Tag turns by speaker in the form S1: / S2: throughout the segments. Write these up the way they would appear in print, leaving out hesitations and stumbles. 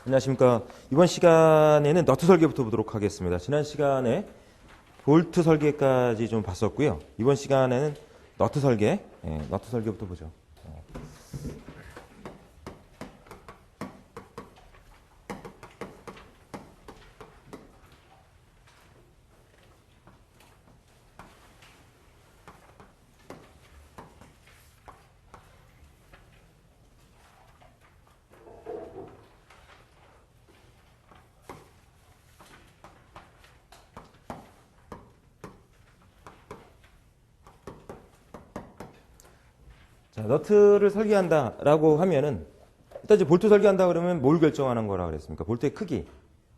S1: 안녕하십니까. 이번 시간에는 너트 설계부터 보도록 하겠습니다. 지난 시간에 볼트 설계까지 좀 봤었고요. 이번 시간에는 너트 설계, 너트 설계부터 보죠. 자, 너트를 설계한다라고 하면은 일단 이제 볼트 설계한다 그러면 뭘 결정하는 거라 그랬습니까? 볼트의 크기,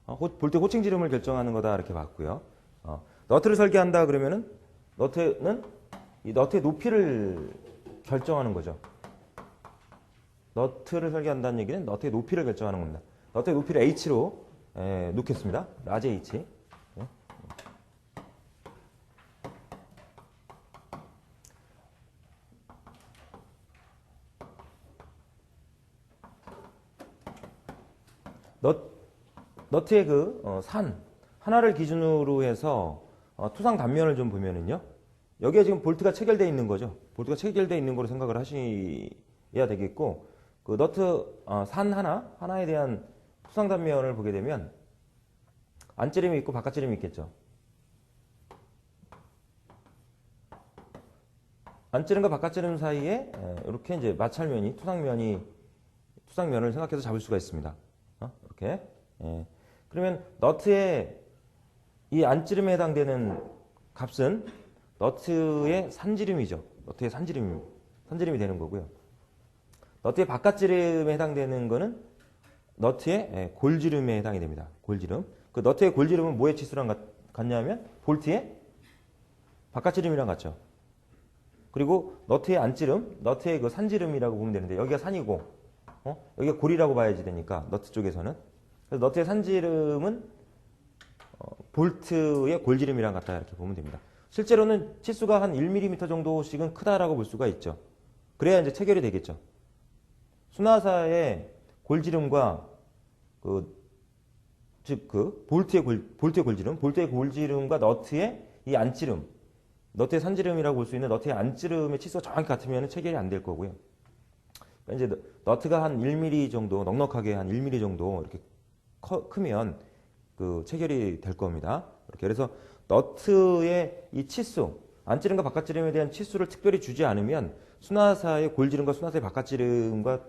S1: 볼트 호칭 지름을 결정하는 거다 이렇게 봤고요. 너트를 설계한다 그러면은 너트는 이 너트의 높이를 결정하는 거죠. 너트를 설계한다는 얘기는 너트의 높이를 결정하는 겁니다. 너트의 높이를 h로 놓겠습니다. 라지 h. 너트의 산 하나를 기준으로 해서 투상 단면을 좀 보면은요. 여기에 지금 볼트가 체결되어 있는 거죠. 볼트가 체결되어 있는 거로 생각을 하셔야 되겠고, 그 너트 산 하나에 대한 투상 단면을 보게 되면 안찌름이 있고 바깥찌름이 있겠죠. 안찌름과 바깥찌름 사이에 이렇게 이제 마찰면이 투상면을 생각해서 잡을 수가 있습니다. 이렇게. 그러면 너트의 이 안찌름에 해당되는 값은 너트의 산지름이죠. 너트의 산지름이 되는 거고요. 너트의 바깥지름에 해당되는 거는 너트의 골지름에 해당이 됩니다. 골지름. 그 너트의 골지름은 뭐의 치수랑 같냐면 볼트의 바깥지름이랑 같죠. 그리고 너트의 안지름, 너트의 그 산지름이라고 보면 되는데 여기가 산이고, 여기가 골이라고 봐야지 되니까 너트 쪽에서는. 그래서 너트의 산지름은 볼트의 골지름이랑 같다 이렇게 보면 됩니다. 실제로는 치수가 한 1mm 정도씩은 크다라고 볼 수가 있죠. 그래야 이제 체결이 되겠죠. 수나사의 골지름과 볼트의 골지름과 너트의 이 안지름, 너트의 산지름이라고 볼 수 있는 너트의 안지름의 치수가 정확히 같으면 체결이 안 될 거고요. 그러니까 이제 너트가 한 1mm 정도, 넉넉하게 한 1mm 정도 이렇게 크면 그 체결이 될 겁니다. 이렇게 그래서 너트의 이 치수, 안지름과 바깥지름에 대한 치수를 특별히 주지 않으면 수나사의 골지름과 수나사의 바깥지름과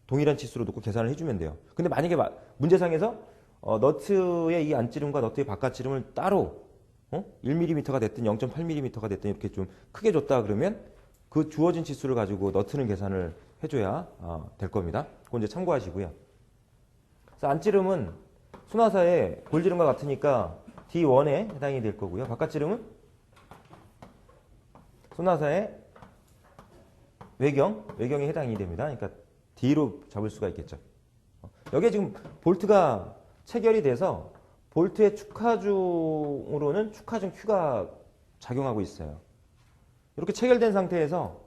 S1: 동일한 치수로 놓고 계산을 해주면 돼요. 근데 만약에 문제상에서 너트의 이 안지름과 너트의 바깥지름을 따로 1mm가 됐든 0.8mm가 됐든 이렇게 좀 크게 줬다 그러면 그 주어진 치수를 가지고 너트는 계산을 해줘야 될 겁니다. 그건 이제 참고하시고요. 그래서 안지름은 수나사의 골지름과 같으니까 D1에 해당이 될 거고요. 바깥지름은 수나사의 외경에 해당이 됩니다. 그러니까 D로 잡을 수가 있겠죠. 여기에 지금 볼트가 체결이 돼서 볼트의 축하중으로는 축하중 Q가 작용하고 있어요. 이렇게 체결된 상태에서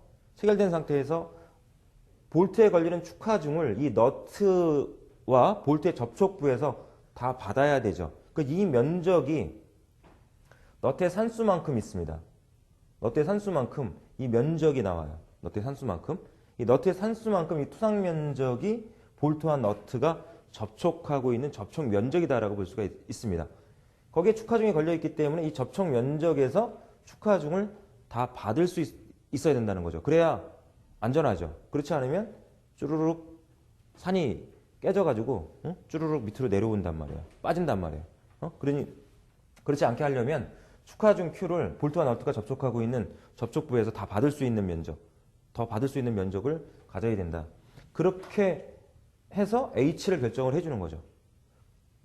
S1: 볼트에 걸리는 축하중을 이 너트와 볼트의 접촉부에서 다 받아야 되죠. 이 면적이 너트의 산수만큼 있습니다. 너트의 산수만큼 이 면적이 나와요. 너트의 산수만큼. 이 너트의 산수만큼 이 투상 면적이 볼트와 너트가 접촉하고 있는 접촉 면적이다라고 볼 수가 있습니다. 거기에 축하중이 걸려 있기 때문에 이 접촉 면적에서 축하중을 다 받을 수 있어야 된다는 거죠. 그래야 안전하죠. 그렇지 않으면 쭈루룩 산이 깨져가지고 쭈루룩 밑으로 내려온단 말이에요. 빠진단 말이에요. 그렇지 않게 하려면 축하중 Q를 볼트와 너트가 접촉하고 있는 접촉부에서 다 받을 수 있는 면적을 가져야 된다. 그렇게 해서 H를 결정을 해주는 거죠.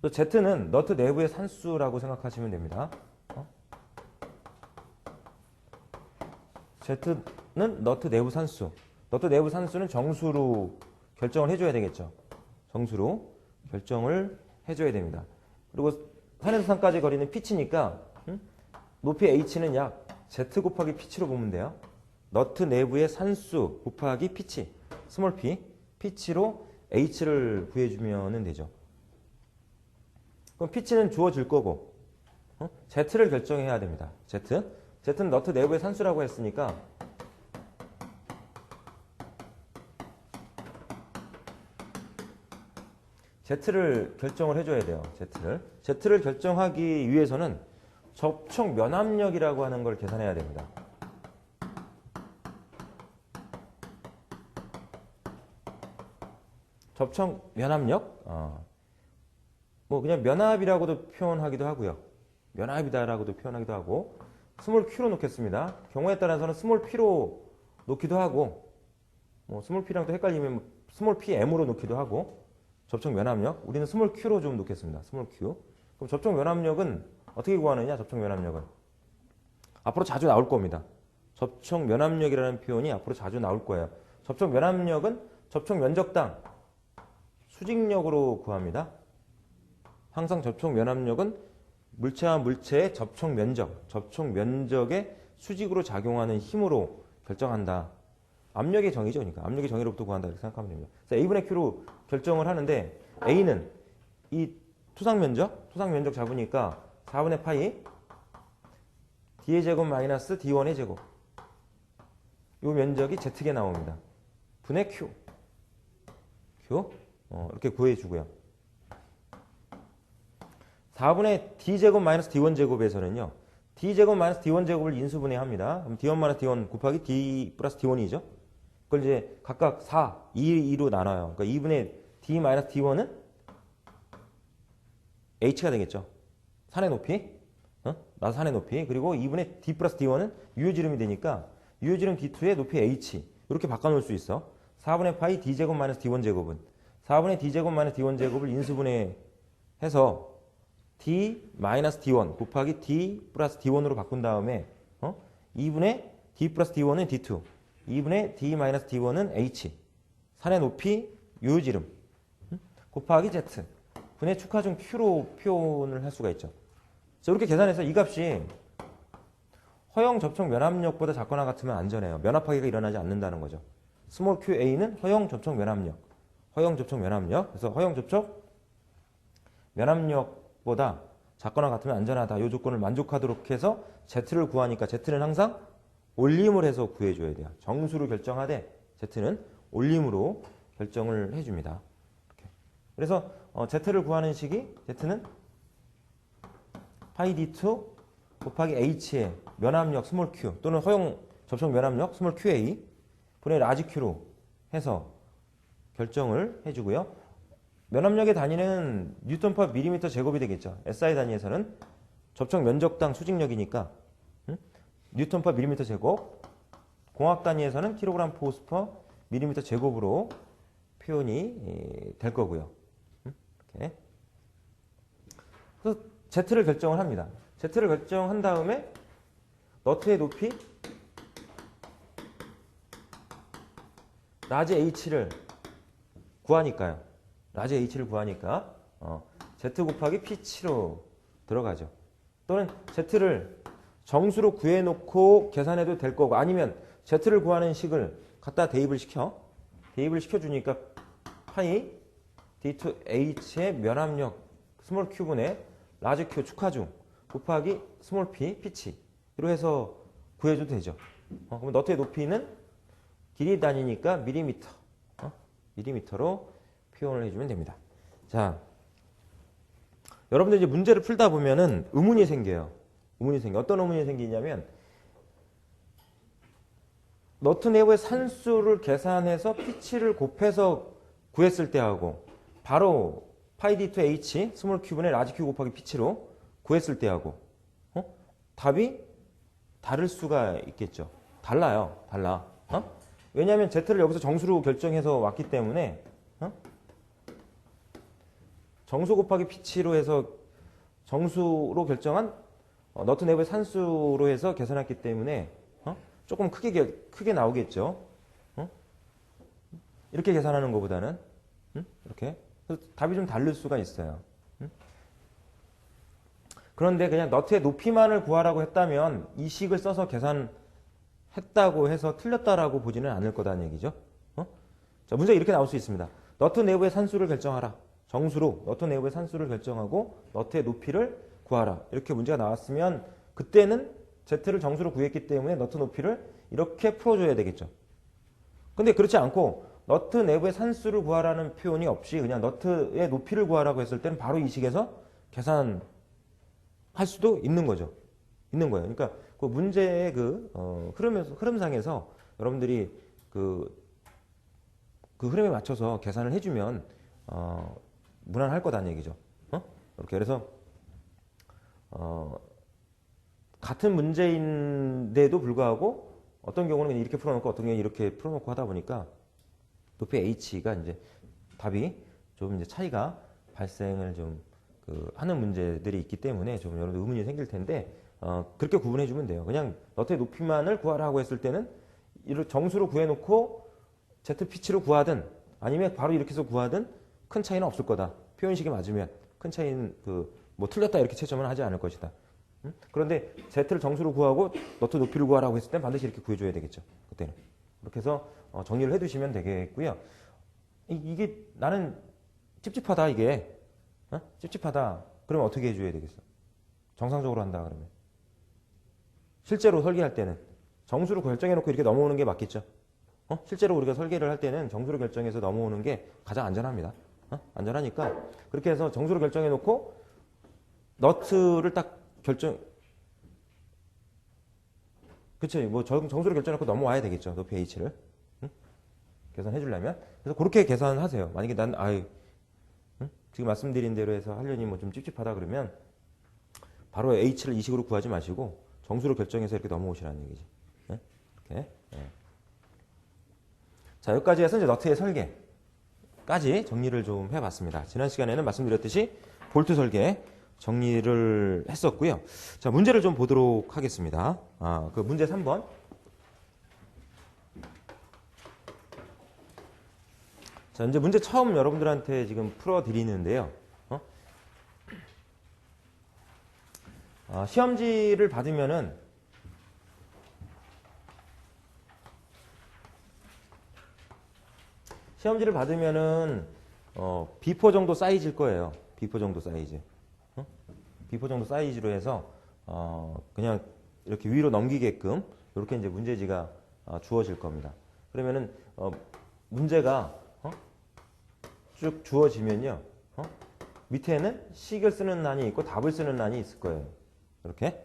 S1: 또 Z는 너트 내부의 산수라고 생각하시면 됩니다. Z는 너트 내부 산수. 너트 내부 산수는 정수로 결정을 해줘야 되겠죠. 정수로 결정을 해줘야 됩니다. 그리고 산에서 산까지 거리는 피치니까 높이 H는 약 Z 곱하기 피치로 보면 돼요. 너트 내부의 산수 곱하기 피치, 스몰 p, 피치로 H를 구해주면 되죠. 그럼 피치는 주어질 거고, Z를 결정해야 됩니다. Z는 너트 내부의 산수라고 했으니까 Z를 결정을 해줘야 돼요. Z를 결정하기 위해서는 접촉 면압력이라고 하는 걸 계산해야 됩니다. 접촉 면압력? 뭐 그냥 면압이라고도 표현하기도 하고요. 면압이다라고도 표현하기도 하고, 스몰 q로 놓겠습니다. 경우에 따라서는 스몰 p로 놓기도 하고, 뭐 스몰 p랑 또 헷갈리면 스몰 pm으로 놓기도 하고, 접촉 면압력, 우리는 스몰 q로 좀 놓겠습니다. 스몰 q. 그럼 접촉 면압력은 어떻게 구하느냐? 접촉 면압력은 앞으로 자주 나올 겁니다. 접촉 면압력이라는 표현이 앞으로 자주 나올 거예요. 접촉 면압력은 접촉 면적당 수직력으로 구합니다. 항상 접촉 면압력은 물체와 물체의 접촉 면적의 수직으로 작용하는 힘으로 결정한다. 압력의 정의죠. 그러니까 압력의 정의로부터 구한다 이렇게 생각하면 됩니다. 그래서 A분의 Q로 결정을 하는데, A는 이 토상 면적 잡으니까 4분의 파이 D의 제곱 마이너스 D1의 제곱, 이 면적이 Z개 나옵니다. 분의 Q 이렇게 구해주고요. 4분의 D제곱 마이너스 D1제곱에서는요, D제곱 마이너스 D1제곱을 인수분해합니다. 그럼 D1 마이너스 D1 곱하기 D 플러스 D1이죠. 그걸 이제 각각 4, 2로 나눠요. 그러니까 2분의 D 마이너스 D1은 H가 되겠죠. 산의 높이, 산의 높이. 그리고 2분의 D 플러스 D1은 유효지름이 되니까 유효지름 D2의 높이 H. 이렇게 바꿔놓을 수 있어. 4분의 파이 D제곱 마이너스 D1제곱은 4분의 D제곱 마이너스 D1제곱을 인수분해해서 D 마이너스 D1 곱하기 D 플러스 D1으로 바꾼 다음에 2분의 D 플러스 D1은 D2, 2분의 D 마이너스 D1은 H, 산의 높이 유효지름 곱하기 Z 분의 축하중 Q로 표현을 할 수가 있죠. 이렇게 계산해서 이 값이 허용 접촉 면압력보다 작거나 같으면 안전해요. 면압파괴가 일어나지 않는다는 거죠. 스몰 QA는 허용 접촉 면압력. 그래서 허용 접촉 면압력보다 작거나 같으면 안전하다. 이 조건을 만족하도록 해서 Z를 구하니까 Z는 항상 올림을 해서 구해줘야 돼요. 정수로 결정하되 Z는 올림으로 결정을 해줍니다. 이렇게. 그래서 Z를 구하는 식이 Z는 파이 D2 곱하기 H의 면압력 스몰 q 또는 허용 접촉 면압력 스몰 QA 분의 라지 Q로 해서 결정을 해주고요. 면압력의 단위는 뉴턴 퍼 밀리미터 제곱이 되겠죠. SI 단위에서는 접촉 면적당 수직력이니까 뉴턴 퍼 밀리미터 제곱, 공학 단위에서는 킬로그램 포스 퍼 밀리미터 제곱으로 표현이 될 거고요. 이렇게. 그래서 Z를 결정을 합니다. Z를 결정한 다음에 너트의 높이 라지 H를 구하니까요. 라지 H를 구하니까 Z 곱하기 P7로 들어가죠. 또는 Z를 정수로 구해놓고 계산해도 될 거고, 아니면 Z를 구하는 식을 갖다 대입을 시켜주니까 파이 D2H의 면압력 스몰 Q분의 라지 Q 축하중 곱하기 스몰 P P치로 해서 구해줘도 되죠. 그럼 너트의 높이는 길이 단위니까 밀리미터로 표현을 해주면 됩니다. 자, 여러분들 이제 문제를 풀다 보면은 의문이 생겨요. 어떤 의문이 생기냐면, 너트 내부의 산수를 계산해서 P치를 곱해서 구했을 때하고, 바로 파이 D2H 스몰 Q분의 라지 Q 곱하기 P치로 구했을 때하고 답이 다를 수가 있겠죠. 달라. 왜냐하면 Z를 여기서 정수로 결정해서 왔기 때문에 정수 곱하기 P치로 해서 정수로 결정한 너트 내부의 산수로 해서 계산했기 때문에 조금 크게 나오겠죠. 이렇게 계산하는 것보다는 이렇게. 그래서 답이 좀 다를 수가 있어요. 그런데 그냥 너트의 높이만을 구하라고 했다면 이 식을 써서 계산했다고 해서 틀렸다라고 보지는 않을 거다는 얘기죠. 자, 문제가 이렇게 나올 수 있습니다. 너트 내부의 산수를 결정하라. 정수로 너트 내부의 산수를 결정하고 너트의 높이를 구하라. 이렇게 문제가 나왔으면 그때는 Z를 정수로 구했기 때문에 너트 높이를 이렇게 풀어줘야 되겠죠. 근데 그렇지 않고 너트 내부의 산수를 구하라는 표현이 없이 그냥 너트의 높이를 구하라고 했을 때는 바로 이 식에서 계산할 수도 있는 거죠. 있는 거예요. 그러니까 그 문제의 흐름상에서 여러분들이 그 흐름에 맞춰서 계산을 해주면 무난할 거다는 얘기죠. 이렇게 그래서 같은 문제인데도 불구하고 어떤 경우는 이렇게 풀어놓고 어떤 경우는 이렇게 풀어놓고 하다 보니까 높이 h가 이제 답이 좀 이제 차이가 발생을 좀 하는 문제들이 있기 때문에 좀 여러분들 의문이 생길 텐데 그렇게 구분해 주면 돼요. 그냥 너트의 높이만을 구하라고 했을 때는 이를 정수로 구해놓고 z 피치로 구하든 아니면 바로 이렇게 해서 구하든 큰 차이는 없을 거다. 표현식이 맞으면 큰 차이는 뭐 틀렸다 이렇게 채점은 하지 않을 것이다. 그런데 z를 정수로 구하고 너트 높이를 구하라고 했을 땐 반드시 이렇게 구해줘야 되겠죠. 그때는 그렇게 해서 정리를 해두시면 되겠고요. 이게 나는 찝찝하다 이게 찝찝하다. 그러면 어떻게 해줘야 되겠어? 정상적으로 한다 그러면 실제로 설계할 때는 정수로 결정해놓고 이렇게 넘어오는 게 맞겠죠. 실제로 우리가 설계를 할 때는 정수로 결정해서 넘어오는 게 가장 안전합니다. 안전하니까 그렇게 해서 정수로 결정해놓고 너트를 딱 그쵸. 뭐 정수로 결정해놓고 넘어와야 되겠죠. 높이 h를 계산해 주려면. 그래서 그렇게 계산하세요. 만약에 지금 말씀드린 대로 해서 하려니 뭐 좀 찝찝하다 그러면 바로 h를 이 식으로 구하지 마시고 정수로 결정해서 이렇게 넘어오시라는 얘기지. 이렇게. 자, 여기까지 해서 이제 너트의 설계까지 정리를 좀 해봤습니다. 지난 시간에는 말씀드렸듯이 볼트 설계 정리를 했었고요. 자, 문제를 좀 보도록 하겠습니다. 그 문제 3번. 자, 이제 문제 처음 여러분들한테 지금 풀어드리는데요. 시험지를 받으면은 B4 정도 사이즈일 거예요. B4 정도 사이즈. B4 정도 사이즈로 해서 그냥 이렇게 위로 넘기게끔 이렇게 이제 문제지가 주어질 겁니다. 그러면은 문제가 쭉 주어지면요. 밑에는 식을 쓰는 난이 있고 답을 쓰는 난이 있을 거예요. 이렇게.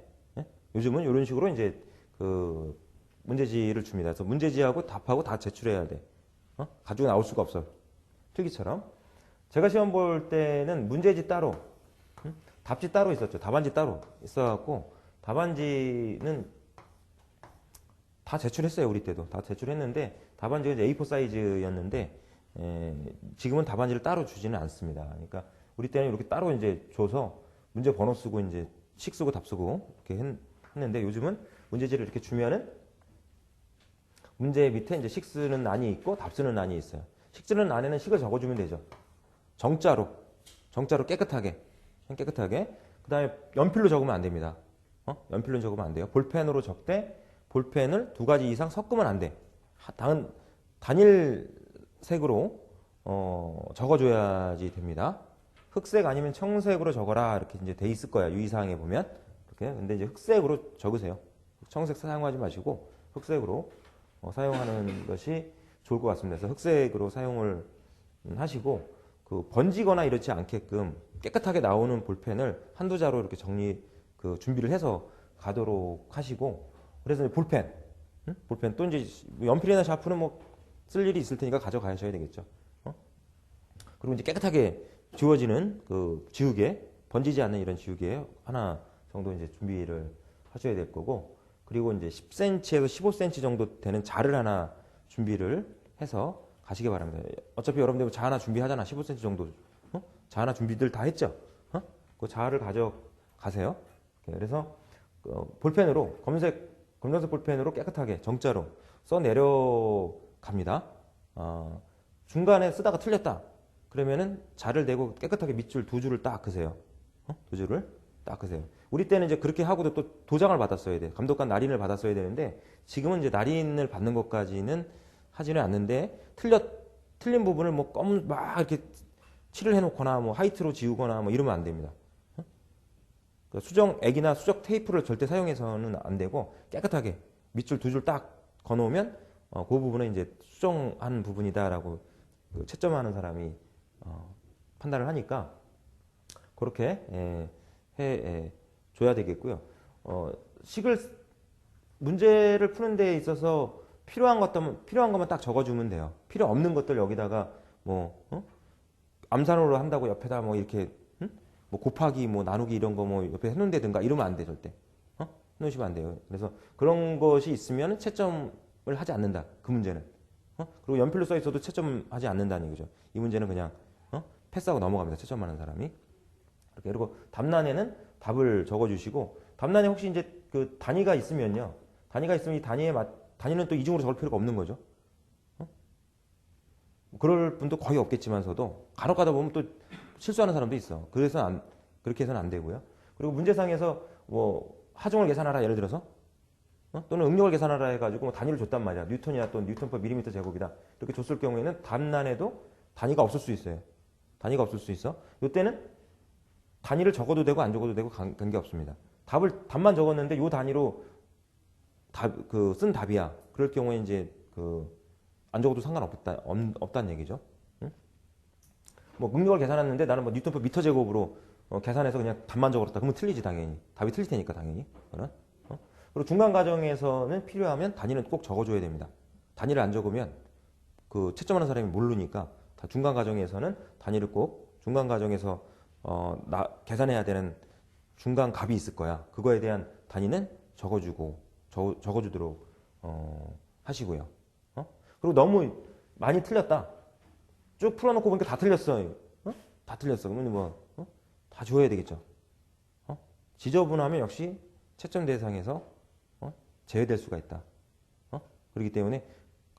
S1: 요즘은 이런 식으로 이제 그 문제지를 줍니다. 그래서 문제지하고 답하고 다 제출해야 돼. 가지고 나올 수가 없어. 필기처럼. 제가 시험 볼 때는 문제지 따로, 답지 따로 있었죠. 답안지 따로 있어갖고 답안지는 다 제출했어요. 우리 때도 다 제출했는데 답안지가 이제 A4 사이즈였는데 지금은 답안지를 따로 주지는 않습니다. 그러니까 우리 때는 이렇게 따로 이제 줘서 문제 번호 쓰고 이제 식 쓰고 답 쓰고 이렇게 했는데 요즘은 문제지를 이렇게 주면은 문제 밑에 이제 식 쓰는 난이 있고 답 쓰는 난이 있어요. 식 쓰는 난에는 식을 적어주면 되죠. 정자로 깨끗하게. 그 다음에 연필로 적으면 안 됩니다. 연필로 적으면 안 돼요. 볼펜으로 적되 볼펜을 2가지 이상 섞으면 안 돼. 단일 색으로 적어줘야지 됩니다. 흑색 아니면 청색으로 적어라 이렇게 이제 돼 있을 거야. 유의사항에 보면 이렇게. 근데 이제 흑색으로 적으세요. 청색 사용하지 마시고 흑색으로 사용하는 것이 좋을 것 같습니다. 그래서 흑색으로 사용을 하시고 그 번지거나 이렇지 않게끔 깨끗하게 나오는 볼펜을 한두 자로 이렇게 준비를 해서 가도록 하시고 그래서 볼펜 또 이제 연필이나 샤프는 뭐 쓸 일이 있을 테니까 가져가셔야 되겠죠. 그리고 이제 깨끗하게 지워지는 그 지우개 번지지 않는 이런 지우개 하나 정도 이제 준비를 하셔야 될 거고 그리고 이제 10cm에서 15cm 정도 되는 자를 하나 준비를 해서 가시기 바랍니다. 어차피 여러분들 자 하나 준비하잖아. 15cm 정도. 자 하나 준비들 다 했죠? 그 자를 가져가세요. 그래서 볼펜으로 검정색 볼펜으로 깨끗하게 정자로 써 내려갑니다. 중간에 쓰다가 틀렸다. 그러면은 자를 대고 깨끗하게 밑줄 2줄을 딱 그세요. 2줄을 딱 그세요. 우리 때는 이제 그렇게 하고도 또 도장을 받았어야 돼. 감독관 날인을 받았어야 되는데 지금은 이제 날인을 받는 것까지는 하지는 않는데 틀린 부분을 막 이렇게 칠을 해놓거나 뭐 하이트로 지우거나 뭐 이러면 안 됩니다. 그러니까 수정액이나 수정 테이프를 절대 사용해서는 안 되고 깨끗하게 밑줄 두 줄 딱 거놓으면 그 부분은 이제 수정한 부분이다라고 그 채점하는 사람이 판단을 하니까 그렇게 해 줘야 되겠고요. 식을 문제를 푸는 데 있어서 필요한 것만 딱 적어주면 돼요. 필요 없는 것들 여기다가 뭐 암산으로 한다고 옆에다 뭐 이렇게 뭐 곱하기 뭐 나누기 이런 거 뭐 옆에 해놓는다든가 이러면 안 돼 절대. 해놓으시면 안 돼요. 그래서 그런 것이 있으면 채점을 하지 않는다. 그 문제는. 그리고 연필로 써 있어도 채점하지 않는다는 얘기죠. 이 문제는 그냥 패스하고 넘어갑니다. 채점하는 사람이. 이렇게. 그리고 답란에는 답을 적어주시고 답란에 혹시 이제 그 단위가 있으면요. 단위가 있으면 이 단위는 또 이중으로 적을 필요가 없는 거죠. 그럴 분도 거의 없겠지만서도 간혹 가다 보면 또 실수하는 사람도 있어. 그래서 그렇게 해서는 안 되고요. 그리고 문제상에서 뭐 하중을 계산하라 예를 들어서 또는 응력을 계산하라 해가지고 뭐 단위를 줬단 말이야. 뉴턴이나 또 뉴턴/m 밀리미터 제곱이다. 이렇게 줬을 경우에는 답란에도 단위가 없을 수 있어요. 단위가 없을 수 있어. 이때는 단위를 적어도 되고 안 적어도 되고 관계 없습니다. 답만 적었는데 요 단위로 쓴 답이야. 그럴 경우에 이제 안 적어도 없다는 얘기죠. 응? 뭐 응력을 계산했는데 나는 뭐 뉴턴/m 미터 제곱으로 계산해서 그냥 답만 적었다. 그러면 틀리지 당연히. 답이 틀릴 테니까 당연히. 그리고 중간 과정에서는 필요하면 단위는 꼭 적어줘야 됩니다. 단위를 안 적으면 그 채점하는 사람이 모르니까 중간 과정에서는 단위를 꼭 중간 과정에서 계산해야 되는 중간 값이 있을 거야. 그거에 대한 단위는 적어주도록 하시고요. 그리고 너무 많이 틀렸다. 쭉 풀어놓고 보니까 다 틀렸어. 다 틀렸어. 그러면 뭐 다 지워야 되겠죠. 지저분하면 역시 채점 대상에서 제외될 수가 있다. 그렇기 때문에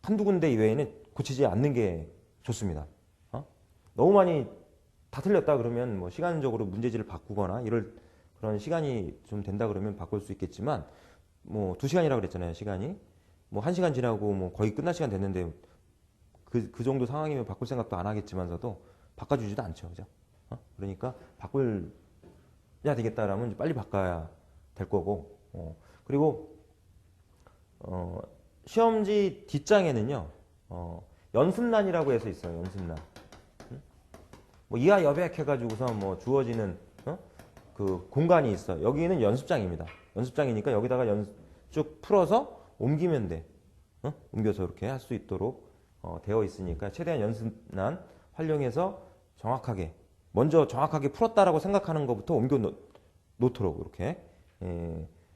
S1: 한두 군데 이외에는 고치지 않는 게 좋습니다. 너무 많이 다 틀렸다 그러면 뭐 시간적으로 문제지를 바꾸거나 이럴 그런 시간이 좀 된다 그러면 바꿀 수 있겠지만 뭐 2시간이라고 그랬잖아요. 시간이. 뭐 1시간 지나고 뭐 거의 끝날 시간 됐는데 그 정도 상황이면 바꿀 생각도 안 하겠지만서도 바꿔주지도 않죠. 그죠? 그러니까 바꿔야 되겠다라면 빨리 바꿔야 될 거고. 그리고 시험지 뒷장에는요. 연습란이라고 해서 있어요. 연습란. 뭐 이하 여백 해가지고서 뭐 주어지는 그 공간이 있어. 여기는 연습장입니다. 연습장이니까 여기다가 쭉 풀어서 옮기면 돼. 옮겨서 이렇게 할 수 있도록 되어 있으니까 최대한 연습란 활용해서 먼저 정확하게 풀었다라고 생각하는 것부터 옮겨 놓도록 이렇게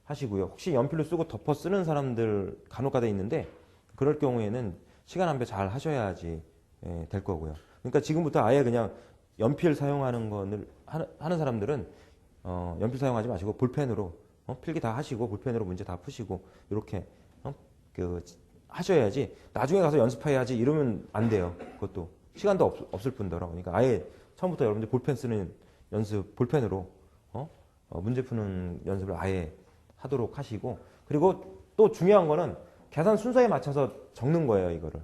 S1: 하시고요. 혹시 연필로 쓰고 덮어 쓰는 사람들 간혹가다 있는데 그럴 경우에는 시간 안배 잘 하셔야지 될 거고요. 그러니까 지금부터 아예 그냥 연필 사용하는 거를 하는 사람들은 연필 사용하지 마시고 볼펜으로 필기 다 하시고 볼펜으로 문제 다 푸시고 이렇게 하셔야지 나중에 가서 연습해야지 이러면 안 돼요. 그것도 시간도 없을 뿐더러 그러니까 아예 처음부터 여러분들 볼펜 쓰는 연습 볼펜으로 문제 푸는 연습을 아예 하도록 하시고 그리고 또 중요한 거는 계산 순서에 맞춰서 적는 거예요. 이거를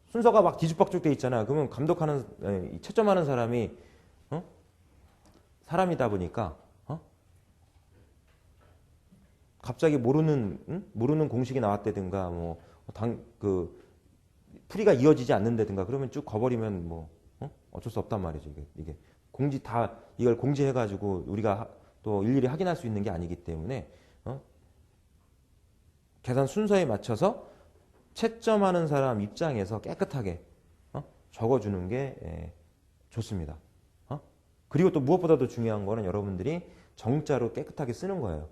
S1: 순서가 막 뒤죽박죽 돼 있잖아. 그러면 채점하는 사람이 사람이다 보니까 갑자기 모르는 공식이 나왔다든가 풀이가 이어지지 않는다든가 그러면 쭉 거버리면 뭐 어쩔 수 없단 말이죠. 이게 이걸 공지해가지고 우리가 또 일일이 확인할 수 있는 게 아니기 때문에 계산 순서에 맞춰서 채점하는 사람 입장에서 깨끗하게 적어주는 게 좋습니다. 그리고 또 무엇보다도 중요한 거는 여러분들이 정자로 깨끗하게 쓰는 거예요.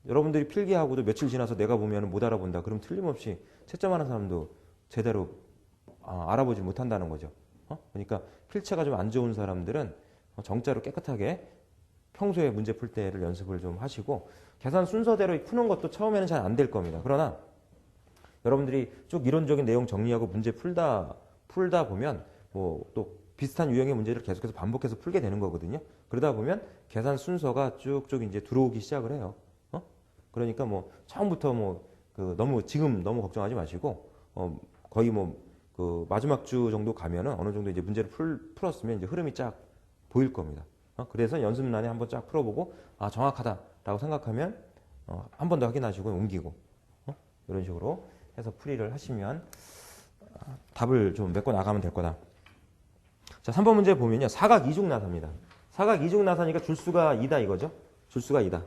S1: 여러분들이 필기하고도 며칠 지나서 내가 보면 못 알아본다. 그럼 틀림없이 채점하는 사람도 제대로 알아보지 못한다는 거죠. 그러니까 필체가 좀 안 좋은 사람들은 정자로 깨끗하게 평소에 문제 풀 때를 연습을 좀 하시고 계산 순서대로 푸는 것도 처음에는 잘 안 될 겁니다. 그러나 여러분들이 쭉 이론적인 내용 정리하고 문제 풀다 보면 뭐 또 비슷한 유형의 문제를 계속해서 반복해서 풀게 되는 거거든요. 그러다 보면 계산 순서가 쭉쭉 이제 들어오기 시작을 해요. 그러니까 뭐 처음부터 너무 걱정하지 마시고 거의 그 마지막 주 정도 가면은 어느 정도 이제 문제를 풀었으면 이제 흐름이 쫙 보일 겁니다. 그래서 연습란에 한번 쫙 풀어보고 아 정확하다라고 생각하면 한 번 더 확인하시고 옮기고 이런 식으로 해서 풀이를 하시면 답을 좀 메꿔 나가면 될 거다. 자, 3번 문제 보면요. 사각 이중 나사입니다. 사각 이중 나사니까 줄수가 2다 이거죠. 줄수가 2다.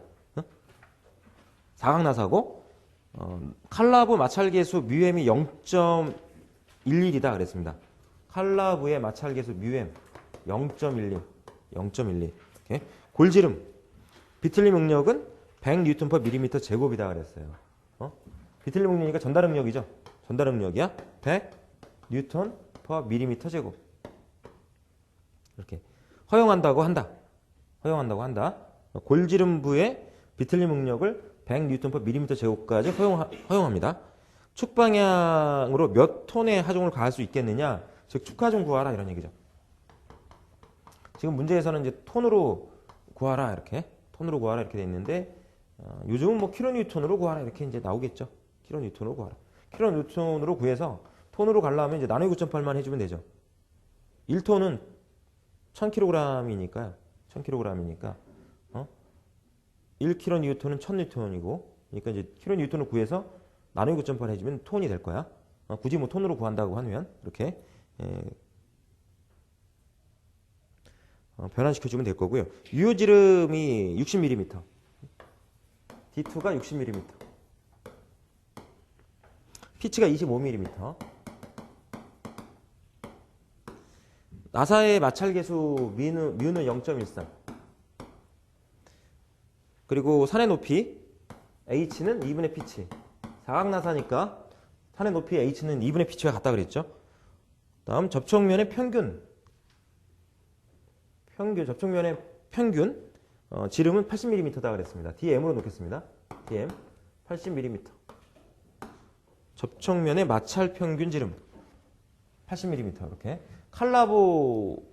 S1: 사각 나사고 칼라브 마찰계수 μm이 0.11이다 그랬습니다. 칼라브의 마찰계수 μm 0.11 이렇게. 골지름 비틀림 응력은 100N/mm 제곱이다 그랬어요. 비틀림 응력이니까 전달 응력이죠. 전달 응력이야 100N/mm 제곱. 이렇게 허용한다고 한다. 허용한다고 한다. 골지름부의 비틀림 응력을 100N/mm 제곱까지 허용합니다. 축 방향으로 몇 톤의 하중을 가할 수 있겠느냐? 즉 축하중 구하라 이런 얘기죠. 지금 문제에서는 이제 톤으로 구하라 이렇게 돼 있는데 요즘은 뭐 킬로니우턴으로 구하라 이렇게 이제 나오겠죠. 킬로니우턴으로 구하라. 킬로니우턴으로 구해서 톤으로 가려면 이제 나누기 9.8만 해주면 되죠. 1톤은 1000kg이니까 1kN은 1000N이고 그러니까 이제 킬로니우턴을 구해서 나누기 9.8 해주면 톤이 될 거야. 굳이 뭐 톤으로 구한다고 하면 이렇게 변환시켜주면 될 거고요. 유효지름이 60mm, D2가 60mm, 피치가 25mm. 나사의 마찰계수 뮤는 0.13. 그리고 산의 높이 H는 2분의 피치. 사각나사니까 산의 높이 H는 2분의 피치가 같다 그랬죠. 다음 접촉면의 평균. 접촉면의 평균 지름은 80mm다 그랬습니다. DM으로 놓겠습니다. DM 80mm. 접촉면의 마찰 평균 지름 80mm 이렇게. 칼라보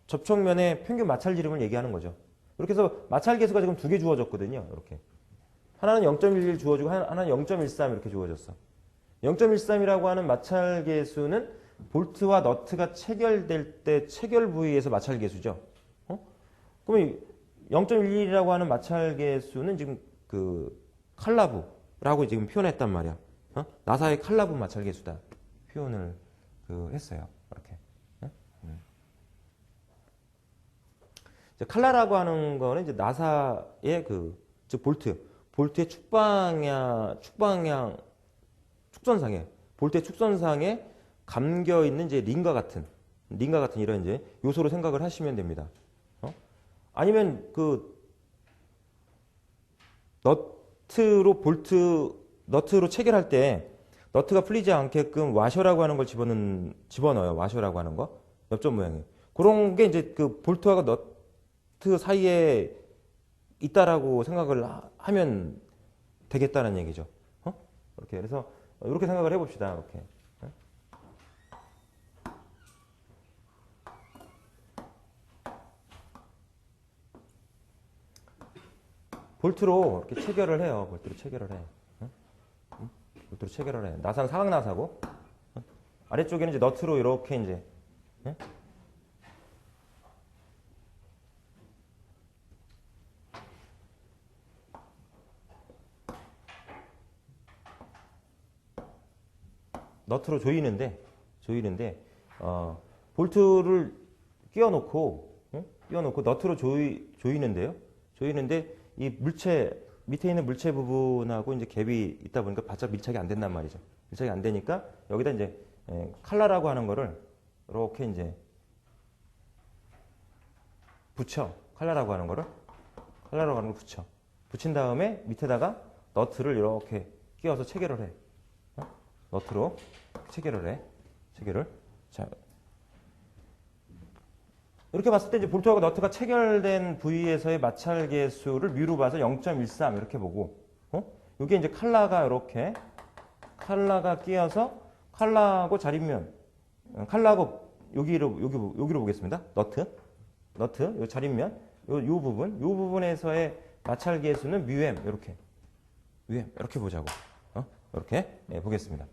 S1: 접촉면의 평균 마찰 지름을 얘기하는 거죠. 이렇게 해서 마찰 계수가 지금 두 개 주어졌거든요. 이렇게. 하나는 0.11 주어지고 하나는 0.13 이렇게 주어졌어. 0.13이라고 하는 마찰 계수는 볼트와 너트가 체결될 때 체결 부위에서 마찰 계수죠. 그러면 0.11이라고 하는 마찰 계수는 지금 그 칼라브라고 지금 표현했단 말이야. 나사의 칼라브 마찰 계수다 표현을 했어요. 이렇게. 칼라라고 하는 거는 이제 나사의 즉 볼트의 축선상에 볼트의 축선상에 감겨 있는 이제 링과 같은 이런 이제 요소로 생각을 하시면 됩니다. 아니면 너트로 체결할 때 너트가 풀리지 않게끔 와셔라고 하는 걸 집어넣어요. 와셔라고 하는 거 엽전 모양이 그런 게 이제 그 볼트와 너트 사이에 있다라고 생각을 하면 되겠다는 얘기죠. 이렇게 그래서 이렇게 생각을 해봅시다. 이렇게. 볼트로 이렇게 체결을 해요. 볼트로 체결을 해. 나사는 사각나사고 아래쪽에는 이제 너트로 이렇게 이제 너트로 조이는데 볼트를 끼워놓고 너트로 조이는데요. 조이는데 이 물체 밑에 있는 물체 부분하고 이제 갭이 있다 보니까 바짝 밀착이 안 된단 말이죠. 밀착이 안 되니까 여기다 이제 칼라라고 하는 거를 이렇게 이제 붙여. 칼라라고 하는 걸 붙여. 붙인 다음에 밑에다가 너트를 이렇게 끼워서 체결을 해. 너트로 체결을 해. 자, 이렇게 봤을 때 이제 볼트하고 너트가 체결된 부위에서의 마찰 계수를 뮤로 봐서 0.13 이렇게 보고, 이게 이제 칼라가 끼어서 칼라하고 자립면, 칼라하고 여기로 보겠습니다. 너트, 요 자립면, 요 부분에서의 마찰 계수는 μm 이렇게 보자고, 이렇게 보겠습니다.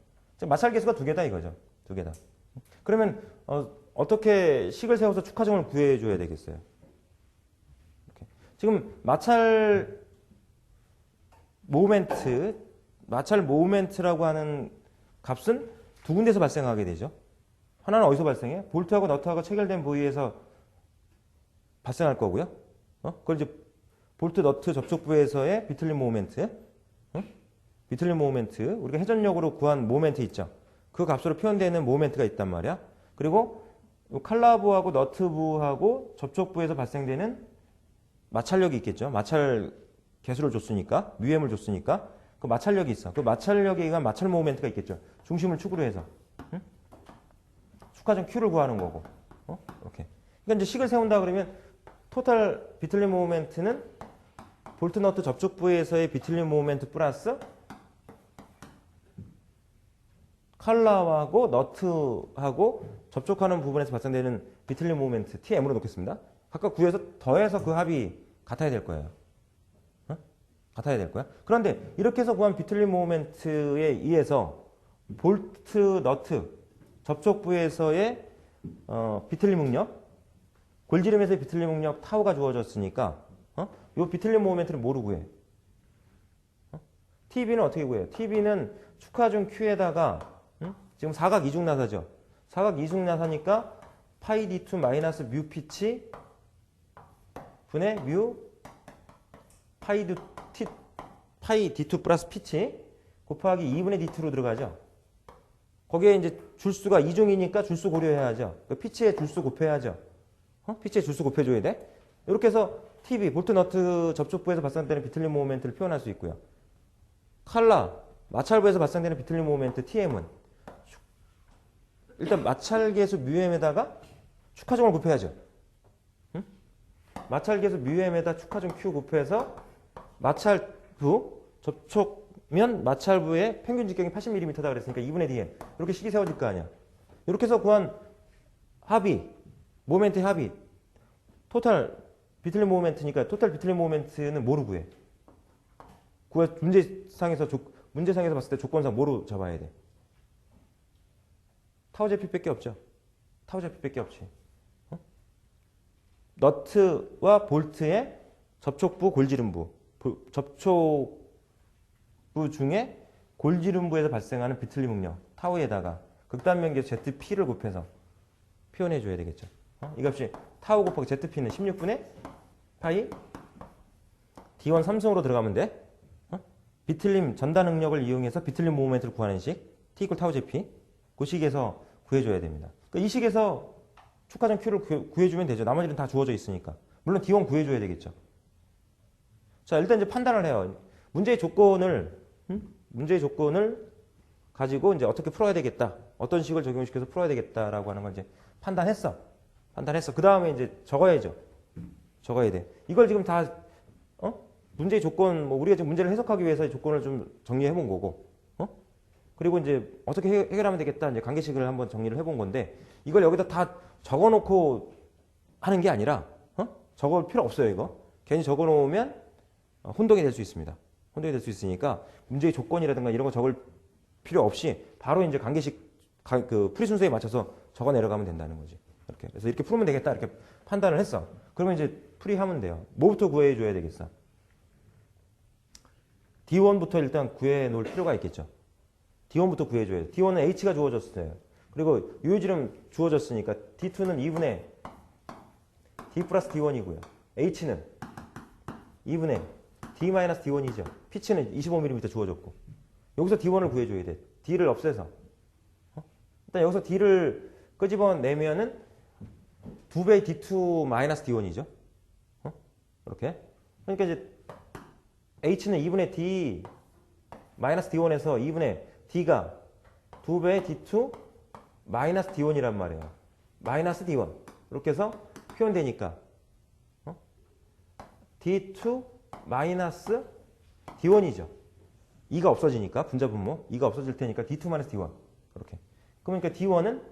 S1: 마찰 계수가 두 개다 이거죠. 두 개 다. 그러면 어떻게 식을 세워서 축하점을 구해줘야 되겠어요? 이렇게. 지금 마찰 모멘트라고 하는 값은 두 군데서 발생하게 되죠. 하나는 어디서 발생해? 볼트하고 너트하고 체결된 부위에서 발생할 거고요. 그걸 이제 볼트 너트 접촉부에서의 비틀림 모멘트, 비틀림 모멘트, 우리가 회전력으로 구한 모멘트 있죠. 그 값으로 표현되는 모멘트가 있단 말이야. 그리고 칼라부하고 너트부하고 접촉부에서 발생되는 마찰력이 있겠죠. 마찰 개수를 줬으니까, 뮤엠을 줬으니까 그 마찰력이 있어. 그 마찰력에 의한 마찰 모멘트가 있겠죠. 중심을 축으로 해서 축하점 Q를 구하는 거고. 이렇게. 그러니까 이제 식을 세운다 그러면 토탈 비틀림 모멘트는 볼트 너트 접촉 부에서의 비틀림 모멘트 플러스 칼라하고 너트하고 접촉하는 부분에서 발생되는 비틀림 모멘트 TM으로 놓겠습니다. 각각 구해서 더해서 그 합이 같아야 될 거예요. 같아야 될 거야. 그런데 이렇게 해서 구한 비틀림 모멘트에 의해서 볼트 너트 접촉 부에서의 비틀림 응력, 골지름에서의 비틀림 응력 타우가 주어졌으니까 이 비틀림 모멘트를 뭐로 구해? TB는 어떻게 구해요? TB는 축하중 Q에다가 지금 사각 이중나사죠. 사각 이중나사니까 파이 D2 마이너스 뮤 피치 분의 뮤 파이 D2 플러스 피치 곱하기 2분의 D2로 들어가죠. 거기에 이제 줄수가 이중이니까 줄수 고려해야죠. 피치에 줄수 곱해야죠. 피치에 줄수 곱해줘야 돼. 이렇게 해서 TB, 볼트 너트 접촉부에서 발생되는 비틀림 모멘트를 표현할 수 있고요. 칼라, 마찰부에서 발생되는 비틀림 모멘트 TM은 일단 마찰계수 뮤엠에다가 축하점을 곱해야죠. 마찰계수 뮤엠에다 축하점 Q 곱해서 마찰부, 접촉면 마찰부의 평균 직경이 80mm다 그랬으니까 2분의 dm. 이렇게 식이 세워질 거 아니야. 이렇게 해서 구한 합이, 모멘트의 합이 토탈 비틀림 모멘트니까 토탈 비틀림 모멘트는 뭐로 구해? 문제상에서 봤을 때 조건상 뭐로 잡아야 돼? 타우 제피밖에 없죠. 타우 제피밖에 없지. 너트와 볼트의 접촉부, 골지름부. 접촉부 중에 골지름부에서 발생하는 비틀림 응력 타우에다가 극단면계 ZP를 곱해서 표현해 줘야 되겠죠. 이 값이 타우 곱하기 ZP는 16분의 파이 D1 삼성으로 들어가면 돼. 비틀림 전단 응력을 이용해서 비틀림 모멘트를 구하는 식 T 이퀄 타우 JP 그 식에서 구해줘야 됩니다. 그러니까 이 식에서 축하점 Q를 구해주면 되죠. 나머지는 다 주어져 있으니까. 물론 D1 구해줘야 되겠죠. 자, 일단 이제 판단을 해요. 문제의 조건을 가지고 이제 어떻게 풀어야 되겠다. 어떤 식을 적용시켜서 풀어야 되겠다라고 하는 걸 이제 판단했어. 그 다음에 이제 적어야죠. 적어야 돼. 이걸 지금 다, 문제의 조건, 우리가 지금 문제를 해석하기 위해서 조건을 좀 정리해 본 거고, 그리고 이제 어떻게 해결하면 되겠다. 이제 관계식을 한번 정리를 해본 건데, 이걸 여기다 다 적어 놓고 하는 게 아니라, 적을 필요 없어요, 이거. 괜히 적어 놓으면 혼동이 될 수 있습니다. 혼동이 될 수 있으니까 문제의 조건이라든가 이런 거 적을 필요 없이 바로 이제 관계식, 그 풀이 순서에 맞춰서 적어 내려가면 된다는 거지. 이렇게. 그래서 이렇게 풀면 되겠다. 이렇게 판단을 했어. 그러면 이제 풀이하면 돼요. 뭐부터 구해줘야 되겠어? D1부터 일단 구해 놓을 필요가 있겠죠. D1부터 구해줘야 돼. D1은 H가 주어졌어요. 그리고 유효지름 주어졌으니까 D2는 2분의 D 플러스 D1이고요. H는 2분의 D-D1이죠. 피치는 25mm 주어졌고. 여기서 D1을 구해줘야 돼. D를 없애서. 일단 여기서 D를 끄집어내면은 2배 D2-D1이죠. 이렇게. 그러니까 이제 H는 2분의 D-D1에서 2분의 D가 2배 D2-D1이란 말이에요. 마이너스 D1. 이렇게 해서 표현되니까 D2-D1이죠. 2가 없어지니까 분자분모 2가 없어질 테니까 D2-D1 이렇게. 그러니까 D1은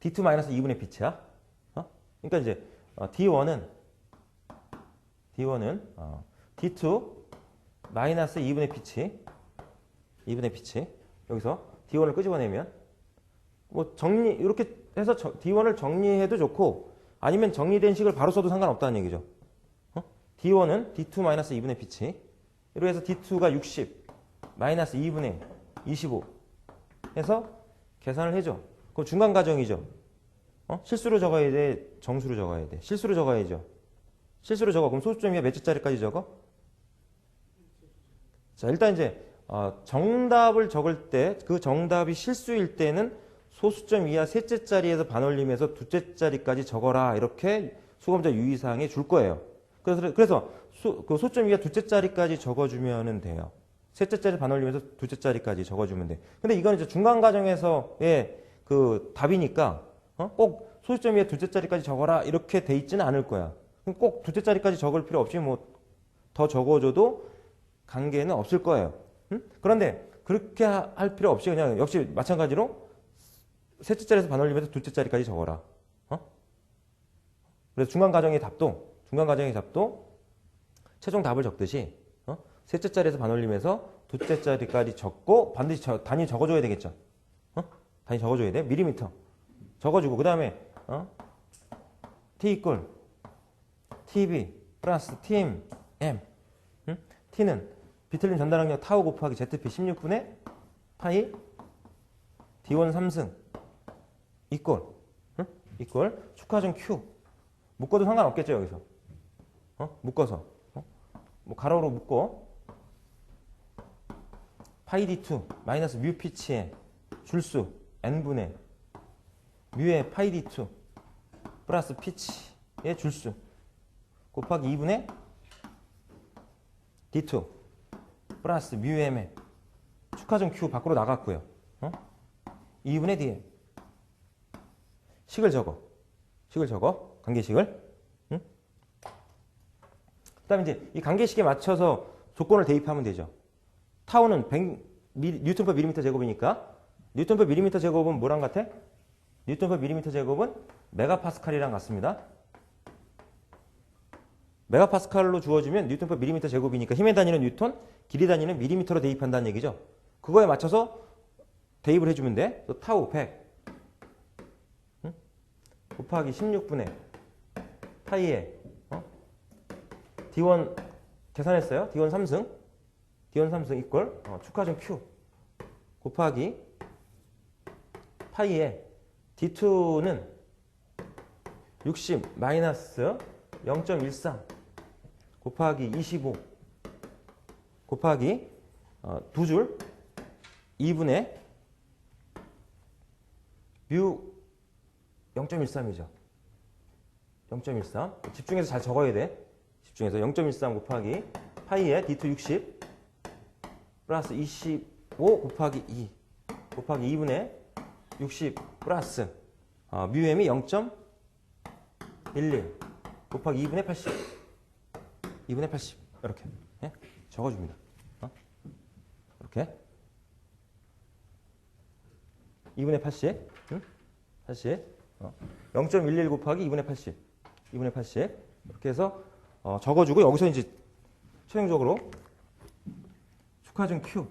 S1: D2-2분의 빛이야. 그러니까 이제 D1은 D2-2분의 빛이 여기서 D1을 끄집어내면 뭐 정리 이렇게 해서 D1을 정리해도 좋고 아니면 정리된 식을 바로 써도 상관없다는 얘기죠. D1은 D2 마이너스 2분의 P치. 이렇게 해서 D2가 60 마이너스 2분의 25 해서 계산을 해줘. 그럼 중간 과정이죠. 실수로 적어야 돼? 정수로 적어야 돼? 실수로 적어야죠. 실수로 적어. 그럼 소수점 몇 자리까지 적어? 자, 일단 이제 정답을 적을 때 그 정답이 실수일 때는 소수점 이하 셋째 자리에서 반올림해서 둘째 자리까지 적어라. 이렇게 수검자 유의사항에 줄 거예요. 그래서 그 소수점 이하 둘째 자리까지 적어주면 돼요. 셋째 자리 반올림해서 둘째 자리까지 적어주면 돼. 근데 이건 이제 중간 과정에서의 그 답이니까 꼭 소수점 이하 둘째 자리까지 적어라 이렇게 돼 있지는 않을 거야. 꼭 둘째 자리까지 적을 필요 없이 뭐 더 적어줘도 관계는 없을 거예요. 그런데 그렇게 할 필요 없이 그냥 역시 마찬가지로 셋째 자리에서 반올림해서 둘째 자리까지 적어라. 그래서 중간 과정의 답도 최종 답을 적듯이 셋째 자리에서 반올림해서 둘째 자리까지 적고 반드시 단위 적어줘야 되겠죠. 단위 적어줘야 돼. 밀리미터 적어주고 그 다음에 T 이퀄 TB 플러스 TM M T는 비틀림 전달항력 타우 곱하기 ZP 16분의 파이 D1 3승 이퀄 축하점 Q 묶어도 상관없겠죠 여기서 묶어서 뭐 가로로 묶어 파이 D2 마이너스 뮤 피치의 줄수 N분의 뮤의 파이 D2 플러스 피치의 줄수 곱하기 2분의 D2 플러스 뮤M의 축하점 Q 밖으로 나갔고요. 2분의 DM 식을 적어 관계식을. 그 다음에 이제 이 관계식에 맞춰서 조건을 대입하면 되죠. 타우는 100 뉴턴/밀리미터 제곱이니까 뉴턴/밀리미터 제곱은 뭐랑 같아? 뉴턴/밀리미터 제곱은 메가파스칼이랑 같습니다. 메가파스칼로 주어지면 뉴턴/밀리미터 제곱이니까 힘의 단위는 뉴턴, 길이 단위는 밀리미터로 대입한다는 얘기죠. 그거에 맞춰서 대입을 해주면 돼. 또 타우 100 곱하기 16분의 파이에 D1 계산했어요. D1 3승 이퀄 축하점 Q 곱하기 파이에 D2는 60 마이너스 0.13 곱하기 25 곱하기 두 줄 2분의 뮤 0.13이죠. 0.13 집중해서 잘 적어야 돼. 집중해서 0.13 곱하기 파이에 D2 60 플러스 25 곱하기 2 곱하기 2분의 60 플러스 뮤m이 0.11 곱하기 2분의 80 이렇게 적어줍니다. 이렇게 2분의 80 0.11 곱하기 2분의 80 이렇게 해서 적어주고 여기서 이제 최종적으로 축하점 Q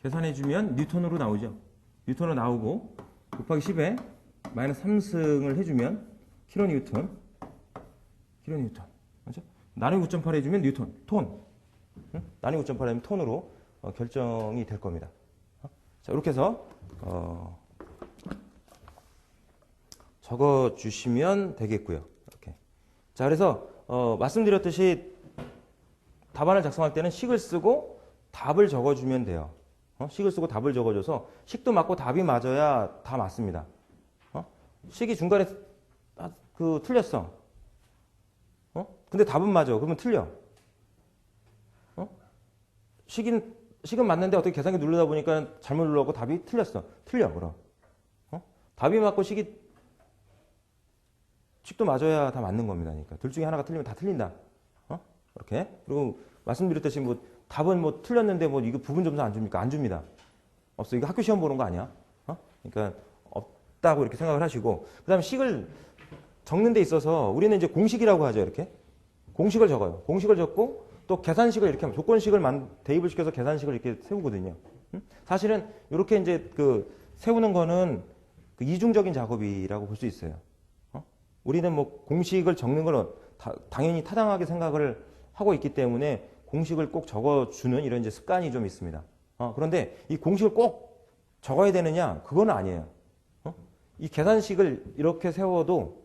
S1: 계산해주면 뉴턴으로 나오죠. 뉴턴으로 나오고 곱하기 10에 마이너스 3승을 해주면 킬로뉴턴 맞죠? 나누기 9.8 해주면 뉴턴 나누기 9.8 하면 톤으로 결정이 될 겁니다. 자, 이렇게 해서 적어주시면 되겠고요. 이렇게. 자, 그래서 말씀드렸듯이 답안을 작성할 때는 식을 쓰고 답을 적어주면 돼요. 식을 쓰고 답을 적어줘서 식도 맞고 답이 맞아야 다 맞습니다. 식이 중간에 틀렸어. 근데 답은 맞아. 그러면 틀려. 식은 맞는데 어떻게 계산기 누르다 보니까 잘못 눌러고 답이 틀렸어. 틀려, 그럼. 답이 맞고 식도 맞아야 다 맞는 겁니다. 그러니까 둘 중에 하나가 틀리면 다 틀린다. 이렇게. 그리고 말씀드렸듯이 뭐 답은 뭐 틀렸는데 뭐 이거 부분 점수 안 줍니까? 안 줍니다. 없어. 이거 학교 시험 보는 거 아니야? 그러니까 없다고 이렇게 생각을 하시고, 그다음에 식을 적는 데 있어서 우리는 이제 공식이라고 하죠. 이렇게 공식을 적어요. 공식을 적고 또 계산식을 이렇게 하면 조건식을 대입을 시켜서 계산식을 이렇게 세우거든요. 사실은 이렇게 이제 세우는 거는 그 이중적인 작업이라고 볼 수 있어요. 우리는 뭐 공식을 적는 건 당연히 타당하게 생각을 하고 있기 때문에 공식을 꼭 적어주는 이런 이제 습관이 좀 있습니다. 그런데 이 공식을 꼭 적어야 되느냐? 그건 아니에요. 이 계산식을 이렇게 세워도